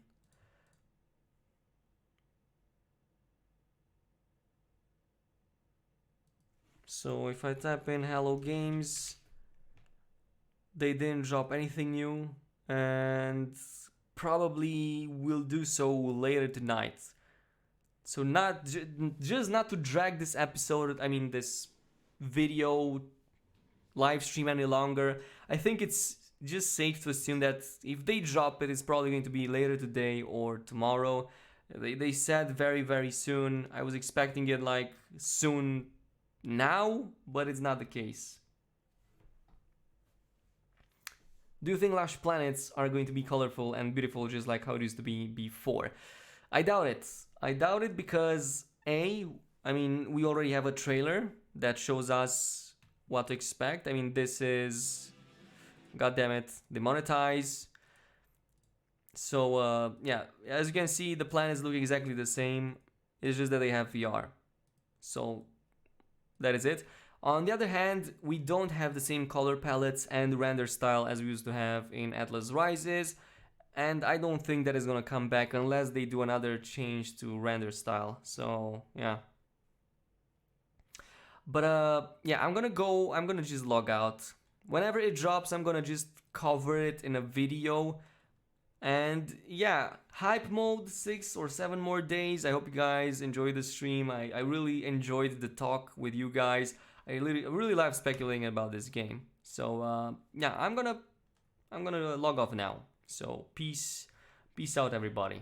So if I type in Hello Games, they didn't drop anything new, and probably will do so later tonight. So just not to drag this episode, I mean this video live stream any longer. I think it's just safe to assume that if they drop it, it's probably going to be later today or tomorrow. They said very, very soon. I was expecting it like soon now, but it's not the case. Do you think Lush Planets are going to be colorful and beautiful just like how it used to be before? I doubt it. I doubt it because I mean, we already have a trailer that shows us what to expect. I mean, this is, god damn it, demonetize. So yeah, as you can see, the planets look exactly the same. It's just that they have VR. So that is it. On the other hand, we don't have the same color palettes and render style as we used to have in Atlas Rises, and I don't think that is gonna come back unless they do another change to render style. So yeah. But yeah, I'm gonna just log out. Whenever it drops, I'm gonna just cover it in a video. And yeah, hype mode, 6 or 7 more days. I hope you guys enjoyed the stream. I really enjoyed the talk with you guys. I really love speculating about this game. So yeah, I'm gonna log off now. So peace out everybody.